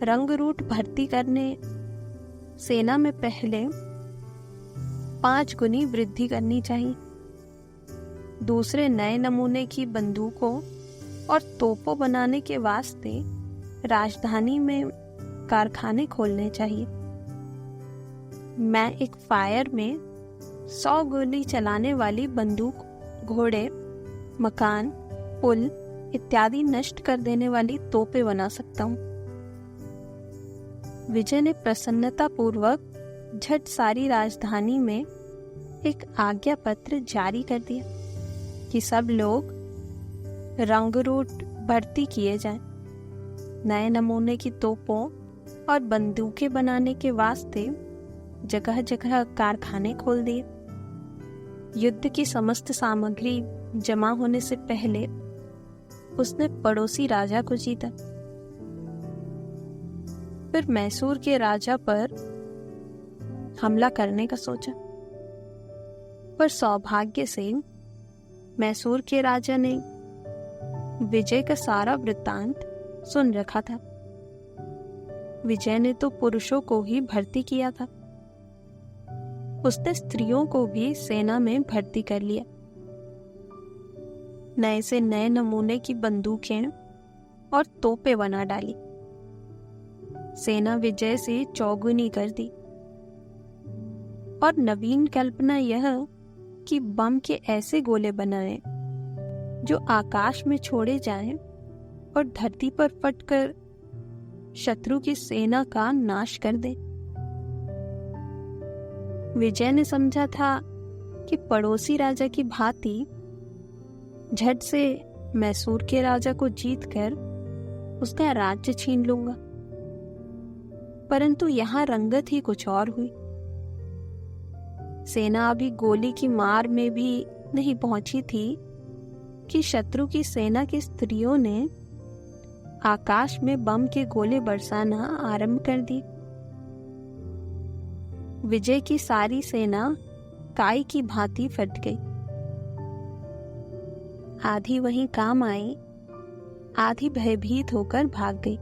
रंगरूट भर्ती करने सेना में पहले 5 गुनी वृद्धि करनी चाहिए। दूसरे नए नमूने की बंदूकों और तोपों बनाने के वास्ते राजधानी में कारखाने खोलने चाहिए। मैं एक फायर में 100 गोली चलाने वाली बंदूक, घोड़े, मकान, पुल इत्यादि नष्ट कर देने वाली तोपें बना सकता हूँ। विजय ने प्रसन्नता पूर्वक झट सारी राजधानी में एक आज्ञा पत्र जारी कर दिया कि सब लोग रंगरूट भर्ती किए जाएं। नए नमूने की तोपों और बंदूकें बनाने के वास्ते जगह जगह कारखाने खोल दिए। युद्ध की समस्त सामग्री जमा होने से पहले उसने पड़ोसी राजा को जीता। फिर मैसूर के राजा पर हमला करने का सोचा, पर सौभाग्य से मैसूर के राजा ने विजय का सारा वृत्तांत सुन रखा था। विजय ने तो पुरुषों को ही भर्ती किया था, उसने स्त्रियों को भी सेना में भर्ती कर लिया। नए से नए नमूने की बंदूकें और तोपें बना डाली। सेना विजय से चौगुनी कर दी। और नवीन कल्पना यह कि बम के ऐसे गोले बनाए जो आकाश में छोड़े जाएं और धरती पर फटकर शत्रु की सेना का नाश कर दे। विजय ने समझा था कि पड़ोसी राजा की भांति झट से मैसूर के राजा को जीतकर उसका राज्य छीन लूंगा, परंतु यहां रंगत ही कुछ और हुई। सेना अभी गोली की मार में भी नहीं पहुंची थी कि शत्रु की सेना की स्त्रियों ने आकाश में बम के गोले बरसाना आरंभ कर दी। विजय की सारी सेना काई की भांति फट गई। आधी वहीं काम आई, आधी भयभीत होकर भाग गई।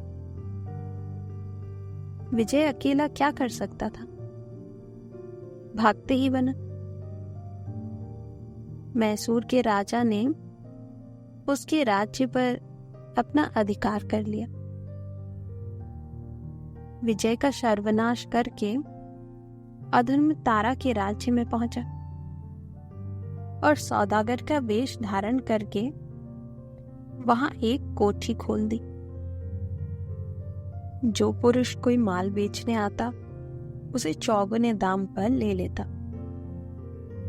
विजय अकेला क्या कर सकता था, भागते ही बना। मैसूर के राजा ने उसके राज्य पर अपना अधिकार कर लिया। विजय का सर्वनाश करके अधर्म तारा के राज्य में पहुंचा और सौदागर का वेश धारण करके वहां एक कोठी खोल दी। जो पुरुष कोई माल बेचने आता उसे चौगुने दाम पर ले लेता।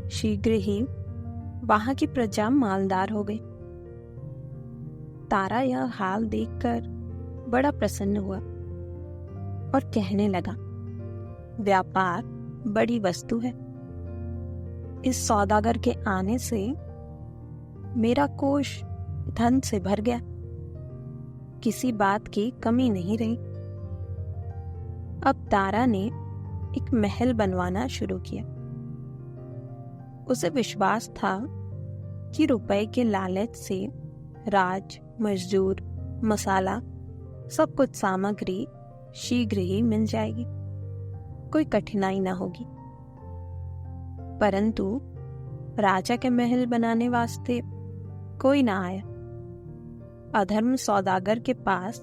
शीघ्र ही वहां की प्रजा मालदार हो गई। तारा यह हाल देखकर बड़ा प्रसन्न हुआ और कहने लगा, व्यापार बड़ी वस्तु है। इस सौदागर के आने से मेरा कोष धन से भर गया, किसी बात की कमी नहीं रही। अब तारा ने एक महल बनवाना शुरू किया। उसे विश्वास था कि रुपए के लालच से राज, मजदूर, मसाला, सब कुछ सामग्री शीघ्र ही मिल जाएगी, कोई कठिनाई ना होगी। परंतु राजा के महल बनाने वास्ते कोई ना आया। अधर्म सौदागर के पास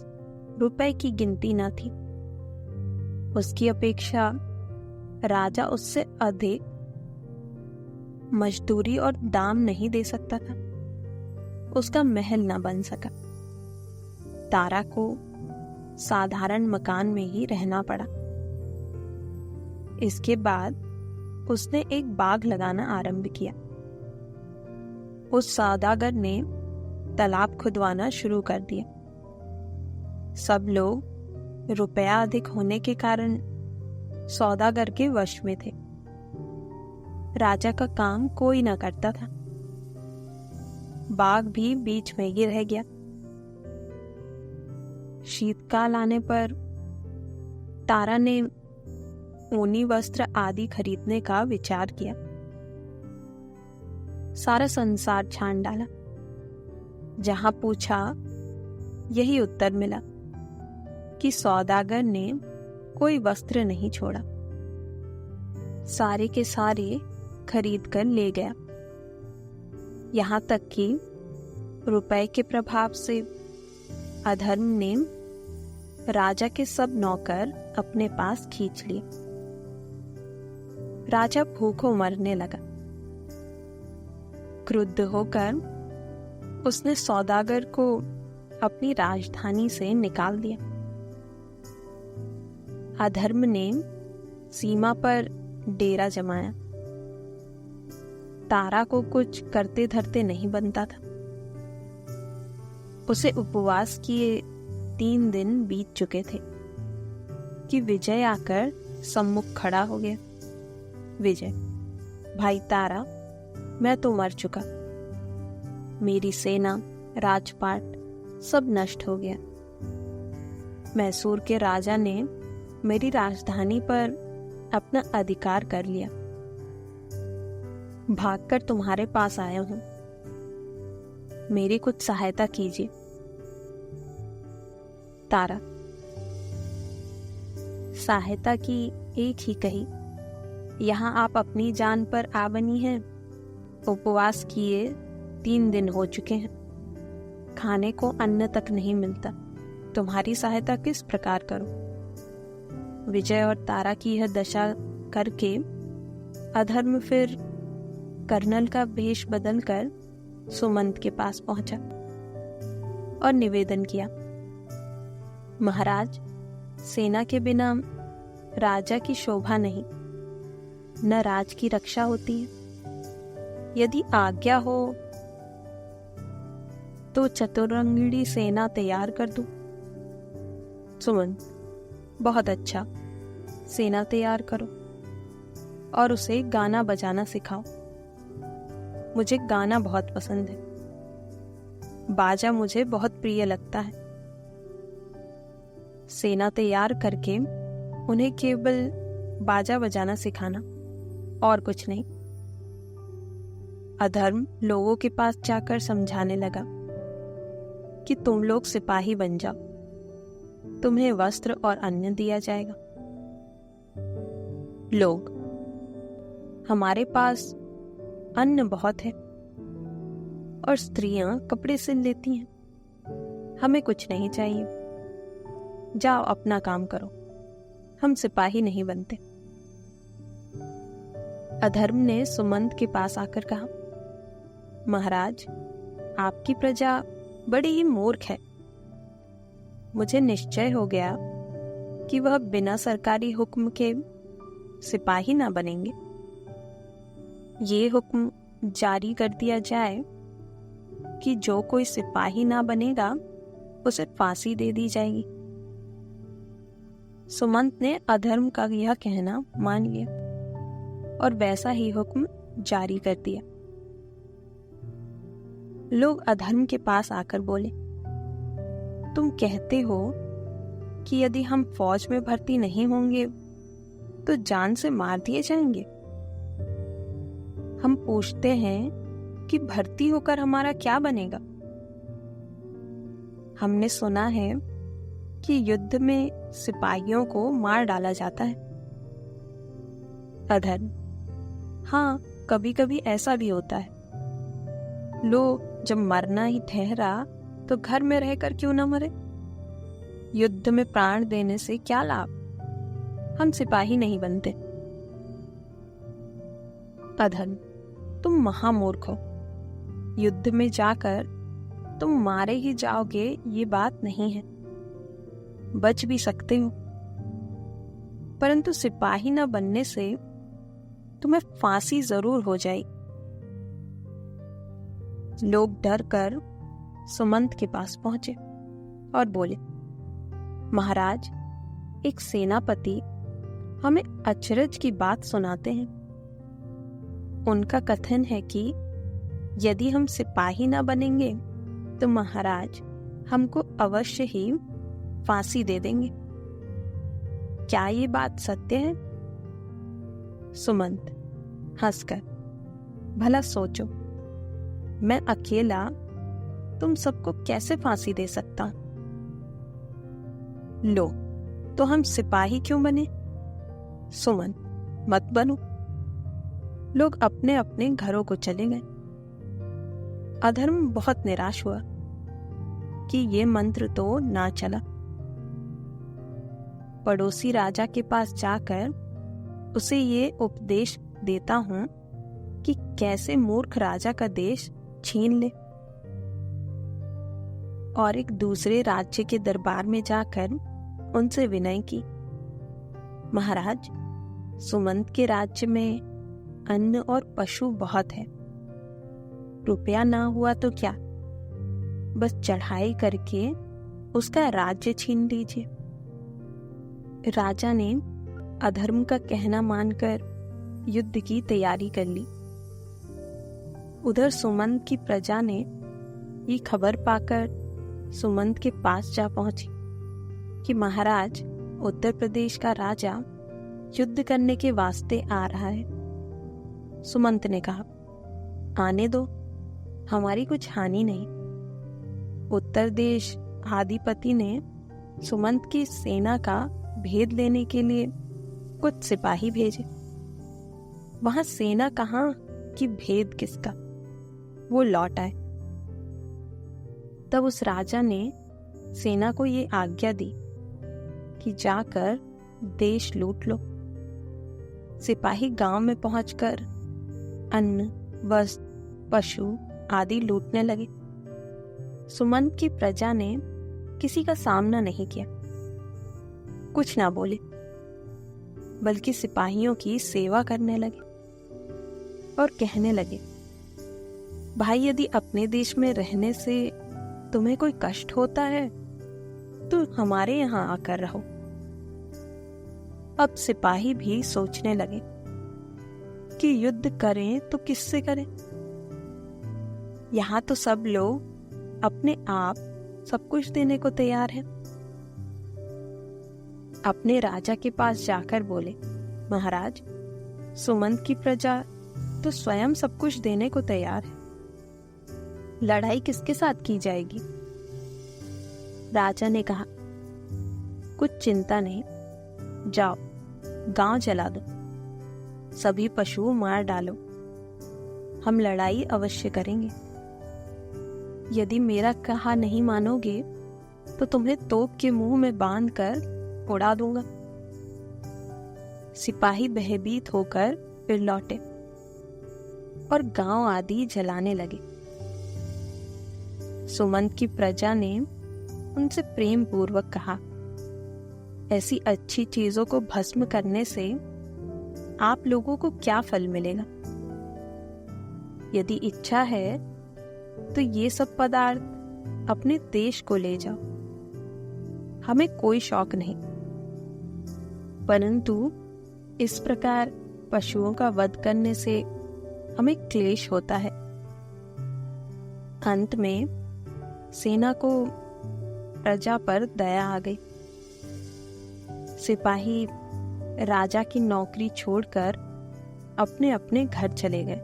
रुपए की गिनती ना थी। उसकी अपेक्षा राजा उससे अधिक मजदूरी और दाम नहीं दे सकता था। उसका महल ना बन सका। तारा को साधारण मकान में ही रहना पड़ा। इसके बाद उसने एक बाग लगाना आरंभ किया। उस सौदागर ने तालाब खुदवाना शुरू कर दिया। सब लोग रुपया अधिक होने के कारण सौदागर के वश में थे। राजा का काम कोई ना करता था। बाग भी बीच में ही रह गया। शीतकाल आने पर तारा ने ऊनी वस्त्र आदि खरीदने का विचार किया। सारा संसार छान डाला। जहां पूछा यही उत्तर मिला कि सौदागर ने कोई वस्त्र नहीं छोड़ा। सारे के सारे खरीद कर ले गया। यहां तक कि रुपए के प्रभाव से अधर्म ने राजा के सब नौकर अपने पास खींच लिए। राजा भूखों मरने लगा। क्रुद्ध होकर उसने सौदागर को अपनी राजधानी से निकाल दिया। अधर्म ने सीमा पर डेरा जमाया। तारा को कुछ करते धरते नहीं बनता था। उसे उपवास किए 3 दिन बीत चुके थे कि विजय आकर सम्मुख खड़ा हो गया। विजय, भाई तारा, मैं तो मर चुका। मेरी सेना, राजपाट सब नष्ट हो गया। मैसूर के राजा ने मेरी राजधानी पर अपना अधिकार कर लिया। भागकर तुम्हारे पास आया हूं। मेरी कुछ सहायता कीजिए। तारा, सहायता की एक ही कही। यहाँ आप अपनी जान पर आ बनी हैं। उपवास किए 3 दिन हो चुके हैं। खाने को अन्न तक नहीं मिलता। तुम्हारी सहायता किस प्रकार करूं? विजय और तारा की यह दशा करके अधर्म फिर कर्नल का भेष बदलकर सुमंत के पास पहुंचा और निवेदन किया, महाराज, सेना के बिना राजा की शोभा नहीं, न राज की रक्षा होती है। यदि आज्ञा हो तो चतुरंगिणी सेना तैयार कर दूं। सुमंत, बहुत अच्छा, सेना तैयार करो और उसे गाना बजाना सिखाओ। मुझे गाना बहुत पसंद है। बाजा मुझे बहुत प्रिय लगता है। सेना तैयार करके उन्हें केवल बाजा बजाना सिखाना और कुछ नहीं। अधर्म लोगों के पास जाकर समझाने लगा कि तुम लोग सिपाही बन जाओ, तुम्हें वस्त्र और अन्न दिया जाएगा। लोग, हमारे पास अन्न बहुत है और स्त्रियां कपड़े सिल लेती हैं। हमें कुछ नहीं चाहिए। जाओ अपना काम करो, हम सिपाही नहीं बनते। अधर्म ने सुमंत के पास आकर कहा, महाराज, आपकी प्रजा बड़ी ही मूर्ख है। मुझे निश्चय हो गया कि वह बिना सरकारी हुक्म के सिपाही ना बनेंगे। ये हुक्म जारी कर दिया जाए कि जो कोई सिपाही ना बनेगा उसे फांसी दे दी जाएगी। सुमंत ने अधर्म का यह कहना मान लिया और वैसा ही हुक्म जारी कर दिया। लोग अधर्म के पास आकर बोले, तुम कहते हो कि यदि हम फौज में भर्ती नहीं होंगे तो जान से मार दिए जाएंगे। हम पूछते हैं कि भर्ती होकर हमारा क्या बनेगा? हमने सुना है कि युद्ध में सिपाहियों को मार डाला जाता है। अधर्म, हाँ, कभी कभी ऐसा भी होता है। लो, जब मरना ही ठहरा तो घर में रहकर क्यों न मरे? युद्ध में प्राण देने से क्या लाभ? हम सिपाही नहीं बनते। अधर्म, तुम महामूर्ख हो। युद्ध में जाकर तुम मारे ही जाओगे ये बात नहीं है। बच भी सकते हो, परंतु सिपाही न बनने से तुम्हें फांसी जरूर हो जाएगी। लोग डर कर सुमंत के पास पहुंचे और बोले, महाराज, एक सेनापति हमें अचरज की बात सुनाते हैं। उनका कथन है कि यदि हम सिपाही ना बनेंगे तो महाराज हमको अवश्य ही फांसी दे देंगे। क्या ये बात सत्य है? सुमंत हंसकर, भला सोचो, मैं अकेला तुम सबको कैसे फांसी दे सकता? लो, तो हम सिपाही क्यों बने? सुमंत, मत बनो। लोग अपने अपने घरों को चले गए। अधर्म बहुत निराश हुआ कि ये मंत्र तो ना चला। पड़ोसी राजा के पास जाकर उसे ये उपदेश देता हूं कि कैसे मूर्ख राजा का देश छीन ले, और एक दूसरे राज्य के दरबार में जाकर उनसे विनय की महाराज, सुमंत के राज्य में अन्न और पशु बहुत है। रुपया ना हुआ तो क्या, बस चढ़ाई करके उसका राज्य छीन लीजिए। राजा ने अधर्म का कहना मानकर युद्ध की तैयारी कर ली। उधर सुमंत की प्रजा ने ये खबर पाकर सुमंत के पास जा पहुंची कि महाराज, उत्तर प्रदेश का राजा युद्ध करने के वास्ते आ रहा है। सुमंत ने कहा, आने दो, हमारी कुछ हानि नहीं। उत्तर देश आदिपति ने सुमंत की सेना का भेद लेने के लिए कुछ सिपाही भेजे। वहां सेना कहाँ कि भेद किसका, वो लौट आए। तब उस राजा ने सेना को ये आज्ञा दी कि जाकर देश लूट लो। सिपाही गांव में पहुंचकर अन्न, वस्त्र, पशु आदि लूटने लगे। सुमंत की प्रजा ने किसी का सामना नहीं किया, कुछ ना बोले, बल्कि सिपाहियों की सेवा करने लगे और कहने लगे, भाई, यदि अपने देश में रहने से तुम्हें कोई कष्ट होता है तो हमारे यहाँ आकर रहो। अब सिपाही भी सोचने लगे कि युद्ध करें तो किससे करें। यहाँ तो सब लोग अपने आप सब कुछ देने को तैयार हैं। अपने राजा के पास जाकर बोले, महाराज, सुमंत की प्रजा तो स्वयं सब कुछ देने को तैयार है, लड़ाई किसके साथ की जाएगी। राजा ने कहा, कुछ चिंता नहीं, जाओ गांव जला दो, सभी पशु मार डालो, हम लड़ाई अवश्य करेंगे। यदि मेरा कहा नहीं मानोगे तो तुम्हें तोप के मुंह में बांधकर उड़ा दूंगा। सिपाही भयभीत होकर फिर लौटे और गांव आदि जलाने लगे। सुमंत की प्रजा ने उनसे प्रेम पूर्वक कहा, ऐसी अच्छी चीजों को भस्म करने से आप लोगों को क्या फल मिलेगा। यदि इच्छा है तो ये सब पदार्थ अपने देश को ले जाओ, हमें कोई शौक नहीं, परंतु इस प्रकार पशुओं का वध करने से हमें क्लेश होता है। अंत में सेना को प्रजा पर दया आ गई। सिपाही राजा की नौकरी छोड़कर अपने अपने घर चले गए।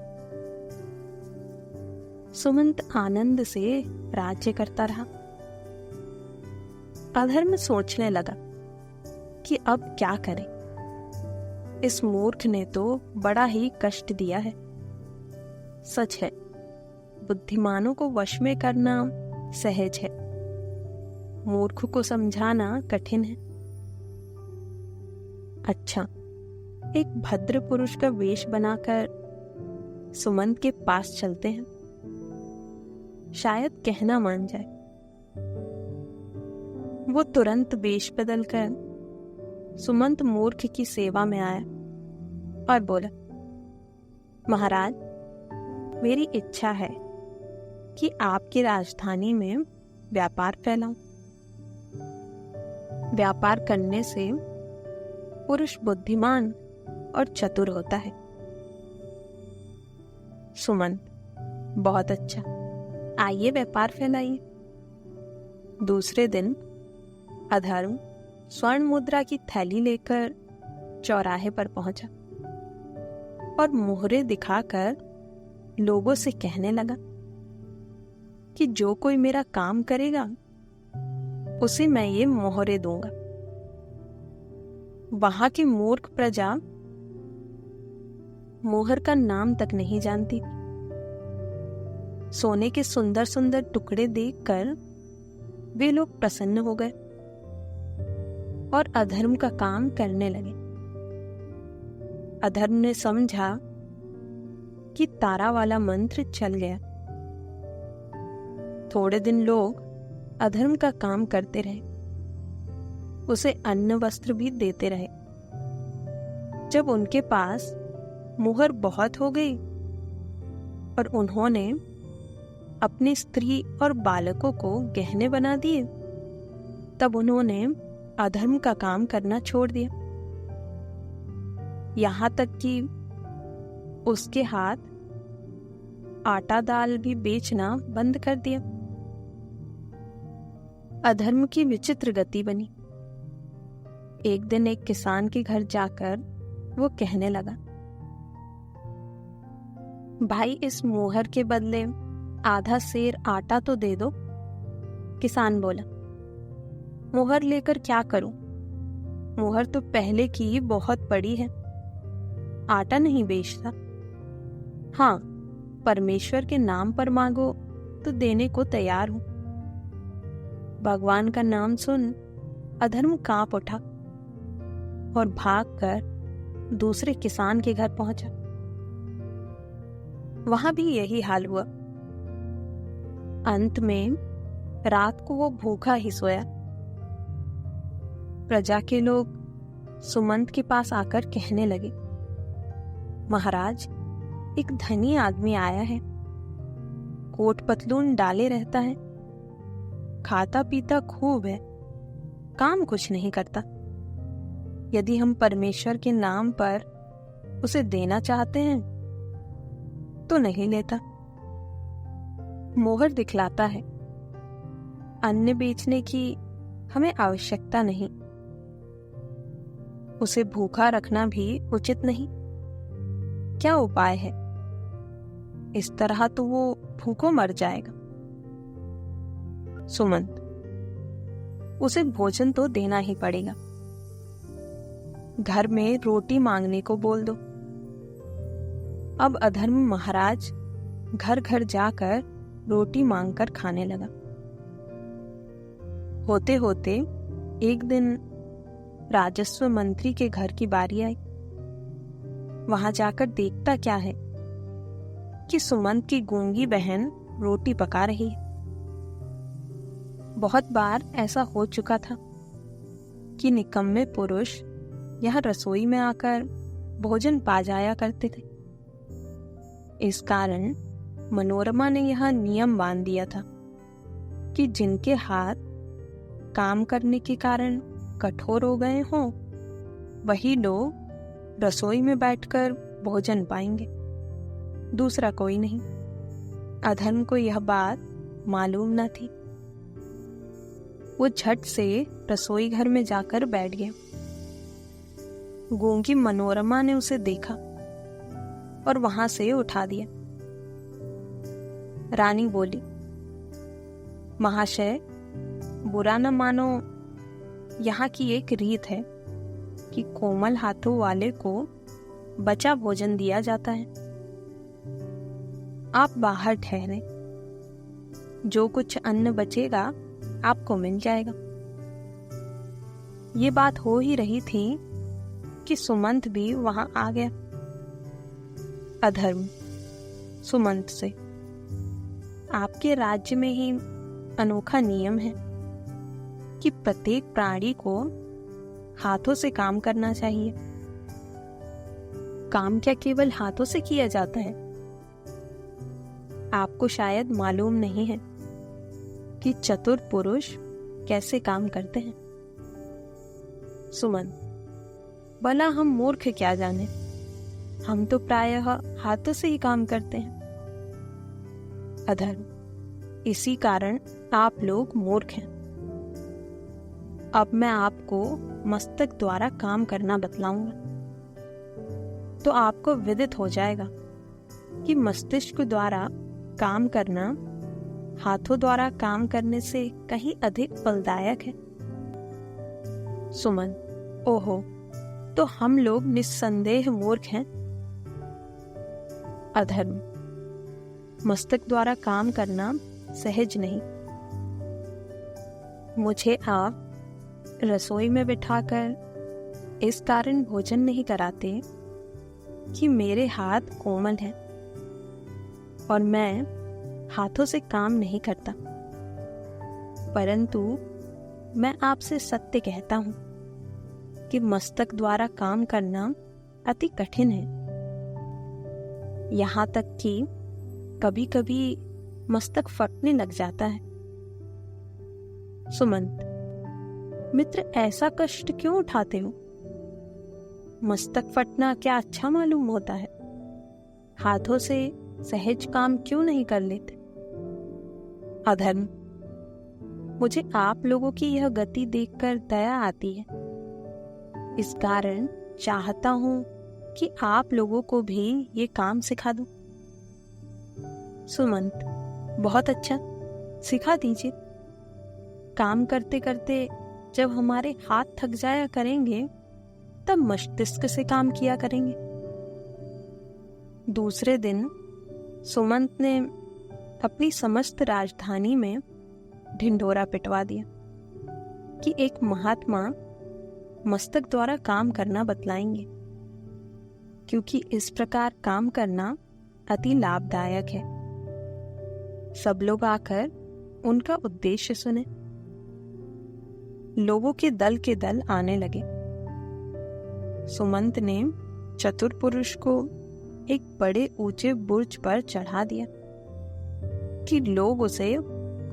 सुमंत आनंद से राज्य करता रहा। अधर्म सोचने लगा कि अब क्या करे। इस मूर्ख ने तो बड़ा ही कष्ट दिया है। सच है, बुद्धिमानों को वश में करना सहज है, मूर्ख को समझाना कठिन है। अच्छा, एक भद्र पुरुष का वेश बनाकर सुमंत के पास चलते हैं, शायद कहना मान जाए। वो तुरंत वेश बदलकर सुमंत मूर्ख की सेवा में आया और बोला, महाराज, मेरी इच्छा है कि आपकी राजधानी में व्यापार फैलाऊं। व्यापार करने से पुरुष बुद्धिमान और चतुर होता है। सुमंत, बहुत अच्छा, आइए व्यापार फैलाइए। दूसरे दिन अधर्म स्वर्ण मुद्रा की थैली लेकर चौराहे पर पहुंचा और मोहरे दिखाकर लोगों से कहने लगा कि जो कोई मेरा काम करेगा उसे मैं ये मोहरे दूंगा। वहां की मूर्ख प्रजा मोहर का नाम तक नहीं जानती। सोने के सुंदर सुंदर टुकड़े देखकर वे लोग प्रसन्न हो गए और अधर्म का काम करने लगे। अधर्म ने समझा कि तारा वाला मंत्र चल गया। थोड़े दिन लोग अधर्म का काम करते रहे, उसे अन्न वस्त्र भी देते रहे, जब उनके पास मुहर बहुत हो गई और उन्होंने अपनी स्त्री और बालकों को गहने बना दिए, तब उन्होंने अधर्म का काम करना छोड़ दिया। यहां तक कि उसके हाथ आटा दाल भी बेचना बंद कर दिया। अधर्म की विचित्र गति बनी। एक दिन एक किसान के घर जाकर वो कहने लगा, भाई इस मोहर के बदले आधा सेर आटा तो दे दो। किसान बोला, मोहर लेकर क्या करूं? मोहर तो पहले की ही बहुत पड़ी है, आटा नहीं बेचता। हाँ, परमेश्वर के नाम पर मांगो तो देने को तैयार हूं। भगवान का नाम सुन अधर्म कांप उठा और भागकर दूसरे किसान के घर पहुंचा। वहां भी यही हाल हुआ। अंत में रात को वो भूखा ही सोया। प्रजा के लोग सुमंत के पास आकर कहने लगे, महाराज, एक धनी आदमी आया है, कोट पतलून डाले रहता है, खाता पीता खूब है, काम कुछ नहीं करता। यदि हम परमेश्वर के नाम पर उसे देना चाहते हैं तो नहीं लेता, मोहर दिखलाता है। अन्न बेचने की हमें आवश्यकता नहीं, उसे भूखा रखना भी उचित नहीं। क्या उपाय है? इस तरह तो वो भूखों मर जाएगा। सुमंत, उसे भोजन तो देना ही पड़ेगा। घर में रोटी मांगने को बोल दो। अब अधर्म महाराज घर घर जाकर रोटी मांगकर खाने लगा। होते होते एक दिन राजस्व मंत्री के घर की बारी आई। वहां जाकर देखता क्या है कि सुमंत की गूंगी बहन रोटी पका रही है। बहुत बार ऐसा हो चुका था कि निकम्मे पुरुष यह रसोई में आकर भोजन पा जाया करते थे। इस कारण मनोरमा ने यह नियम बांध दिया था कि जिनके हाथ काम करने के कारण कठोर हो गए हों, वही लोग रसोई में बैठकर भोजन पाएंगे, दूसरा कोई नहीं। अधर्म को यह बात मालूम न थी। वो झट से रसोई घर में जाकर बैठ गया। गूंगी मनोरमा ने उसे देखा और वहां से उठा दिया। रानी बोली, महाशय, बुरा न मानो, यहाँ की एक रीत है कि कोमल हाथों वाले को बचा भोजन दिया जाता है। आप बाहर ठहरे, जो कुछ अन्न बचेगा आपको मिल जाएगा। ये बात हो ही रही थी कि सुमंत भी वहां आ गया। अधर्म सुमंत से, आपके राज्य में ही अनोखा नियम है कि प्रत्येक प्राणी को हाथों से काम करना चाहिए। काम क्या केवल हाथों से किया जाता है? आपको शायद मालूम नहीं है कि चतुर पुरुष कैसे काम करते हैं। सुमन, भला हम मूर्ख क्या जाने, हम तो प्रायः हाथों से ही काम करते हैं। अधर्म, इसी कारण आप लोग मूर्ख हैं। अब मैं आपको मस्तक द्वारा काम करना बतलाऊंगा, तो आपको विदित हो जाएगा कि मस्तिष्क द्वारा काम करना हाथों द्वारा काम करने से कहीं अधिक फलदायक है। सुमन, ओहो, तो हम लोग निस्संदेह मूर्ख हैं। अधर्म, मस्तक द्वारा काम करना सहज नहीं। मुझे आप रसोई में बिठाकर इस कारण भोजन नहीं कराते कि मेरे हाथ कोमल हैं और मैं हाथों से काम नहीं करता, परंतु मैं आपसे सत्य कहता हूं कि मस्तक द्वारा काम करना अति कठिन है। यहाँ तक कि कभी कभी मस्तक फटने लग जाता है। सुमंत, मित्र, ऐसा कष्ट क्यों उठाते हो? मस्तक फटना क्या अच्छा मालूम होता है? हाथों से सहज काम क्यों नहीं कर लेते? अधर्म, मुझे आप लोगों की यह गति देखकर दया आती है। इस कारण चाहता हूं कि आप लोगों को भी ये काम सिखा दूं। सुमंत, बहुत अच्छा, सिखा दीजिए। काम करते करते जब हमारे हाथ थक जाया करेंगे तब मस्तिष्क से काम किया करेंगे। दूसरे दिन सुमंत ने अपनी समस्त राजधानी में ढिंढोरा पिटवा दिया कि एक महात्मा मस्तक द्वारा काम करना बतलाएंगे, क्योंकि इस प्रकार काम करना अति लाभदायक है। सब लोग आकर उनका उद्देश्य सुने। लोगों के दल आने लगे। सुमंत ने चतुर पुरुष को एक बड़े ऊंचे बुर्ज पर चढ़ा दिया कि लोग उसे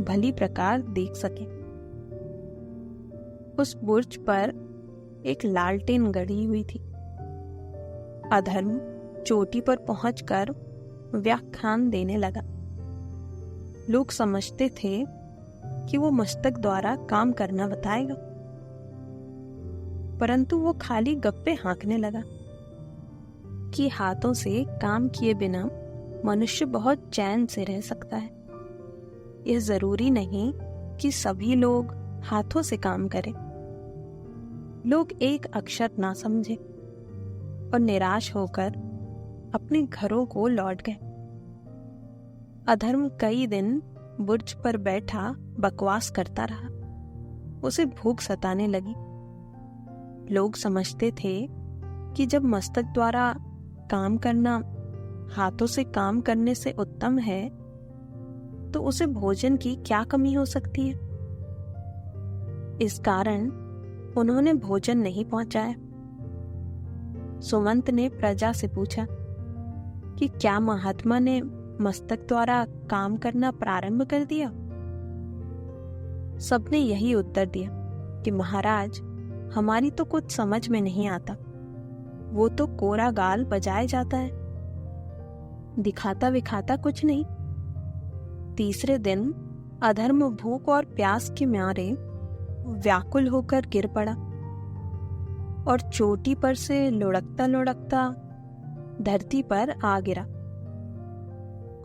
भली प्रकार देख सके। उस बुर्ज पर एक लालटेन गड़ी हुई थी। अधर्म चोटी पर पहुंचकर व्याख्यान देने लगा। लोग समझते थे कि वो मस्तक द्वारा काम करना बताएगा, परंतु वो खाली गप्पे हाँकने लगा कि हाथों से काम किए बिना मनुष्य बहुत चैन से रह सकता है। यह जरूरी नहीं कि सभी लोग हाथों से काम करें। लोग एक अक्षर ना समझे और निराश होकर अपने घरों को लौट गए। अधर्म कई दिन बुर्ज पर बैठा बकवास करता रहा। उसे भूख सताने लगी। लोग समझते थे कि जब मस्तक द्वारा काम करना हाथों से काम करने से उत्तम है, तो उसे भोजन की क्या कमी हो सकती है। इस कारण उन्होंने भोजन नहीं पहुंचाया। सुमंत ने प्रजा से पूछा कि क्या महात्मा ने मस्तक द्वारा काम करना प्रारंभ कर दिया? सबने यही उत्तर दिया कि महाराज, हमारी तो कुछ समझ में नहीं आता। वो तो कोरा गाल बजाए जाता है, दिखाता विखाता कुछ नहीं। तीसरे दिन अधर्म भूख और प्यास के मारे व्याकुल होकर गिर पड़ा और चोटी पर से लुढ़कता लुढ़कता धरती पर आ गिरा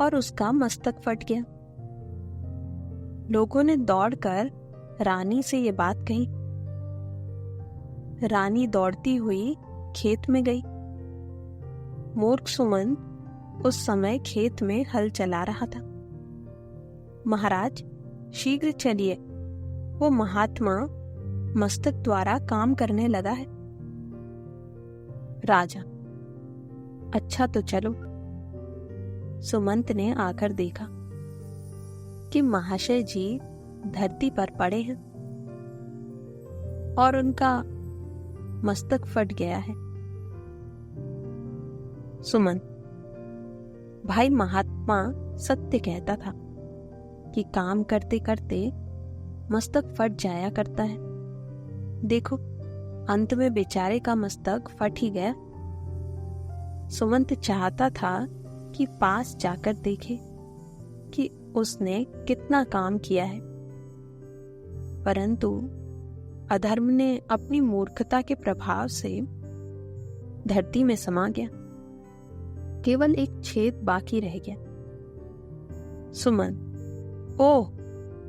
और उसका मस्तक फट गया। लोगों ने दौड़कर रानी से ये बात कही। रानी दौड़ती हुई खेत में गई। मूर्ख सुमंत उस समय खेत में हल चला रहा था। महाराज, शीघ्र चलिए, वो महात्मा मस्तक द्वारा काम करने लगा है। राजा, अच्छा तो चलो। सुमंत ने आकर देखा कि महाशय जी धरती पर पड़े हैं और उनका मस्तक फट गया है। सुमंत, भाई महात्मा सत्य कहता था कि काम करते करते मस्तक फट जाया करता है। देखो, अंत में बेचारे का मस्तक फट ही गया। सुमंत चाहता था कि पास जाकर देखे कि उसने कितना काम किया है, परंतु अधर्म ने अपनी मूर्खता के प्रभाव से धरती में समा गया। केवल एक छेद बाकी रह गया। सुमंत, ओह,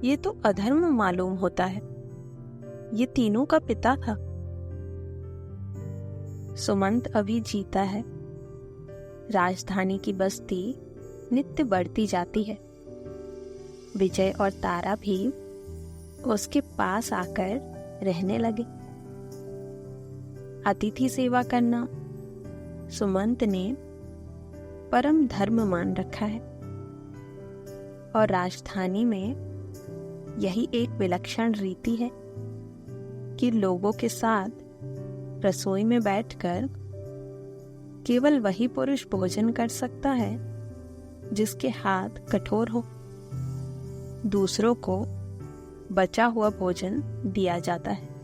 ये तो अधर्म मालूम होता है। ये तीनों का पिता था। सुमंत अभी जीता है। राजधानी की बस्ती नित्य बढ़ती जाती है। विजय और तारा भी उसके पास आकर रहने लगे। अतिथि सेवा करना सुमंत ने परम धर्म मान रखा है और राजधानी में यही एक विलक्षण रीति है कि लोगों के साथ रसोई में बैठकर केवल वही पुरुष भोजन कर सकता है जिसके हाथ कठोर हो। दूसरों को बचा हुआ भोजन दिया जाता है।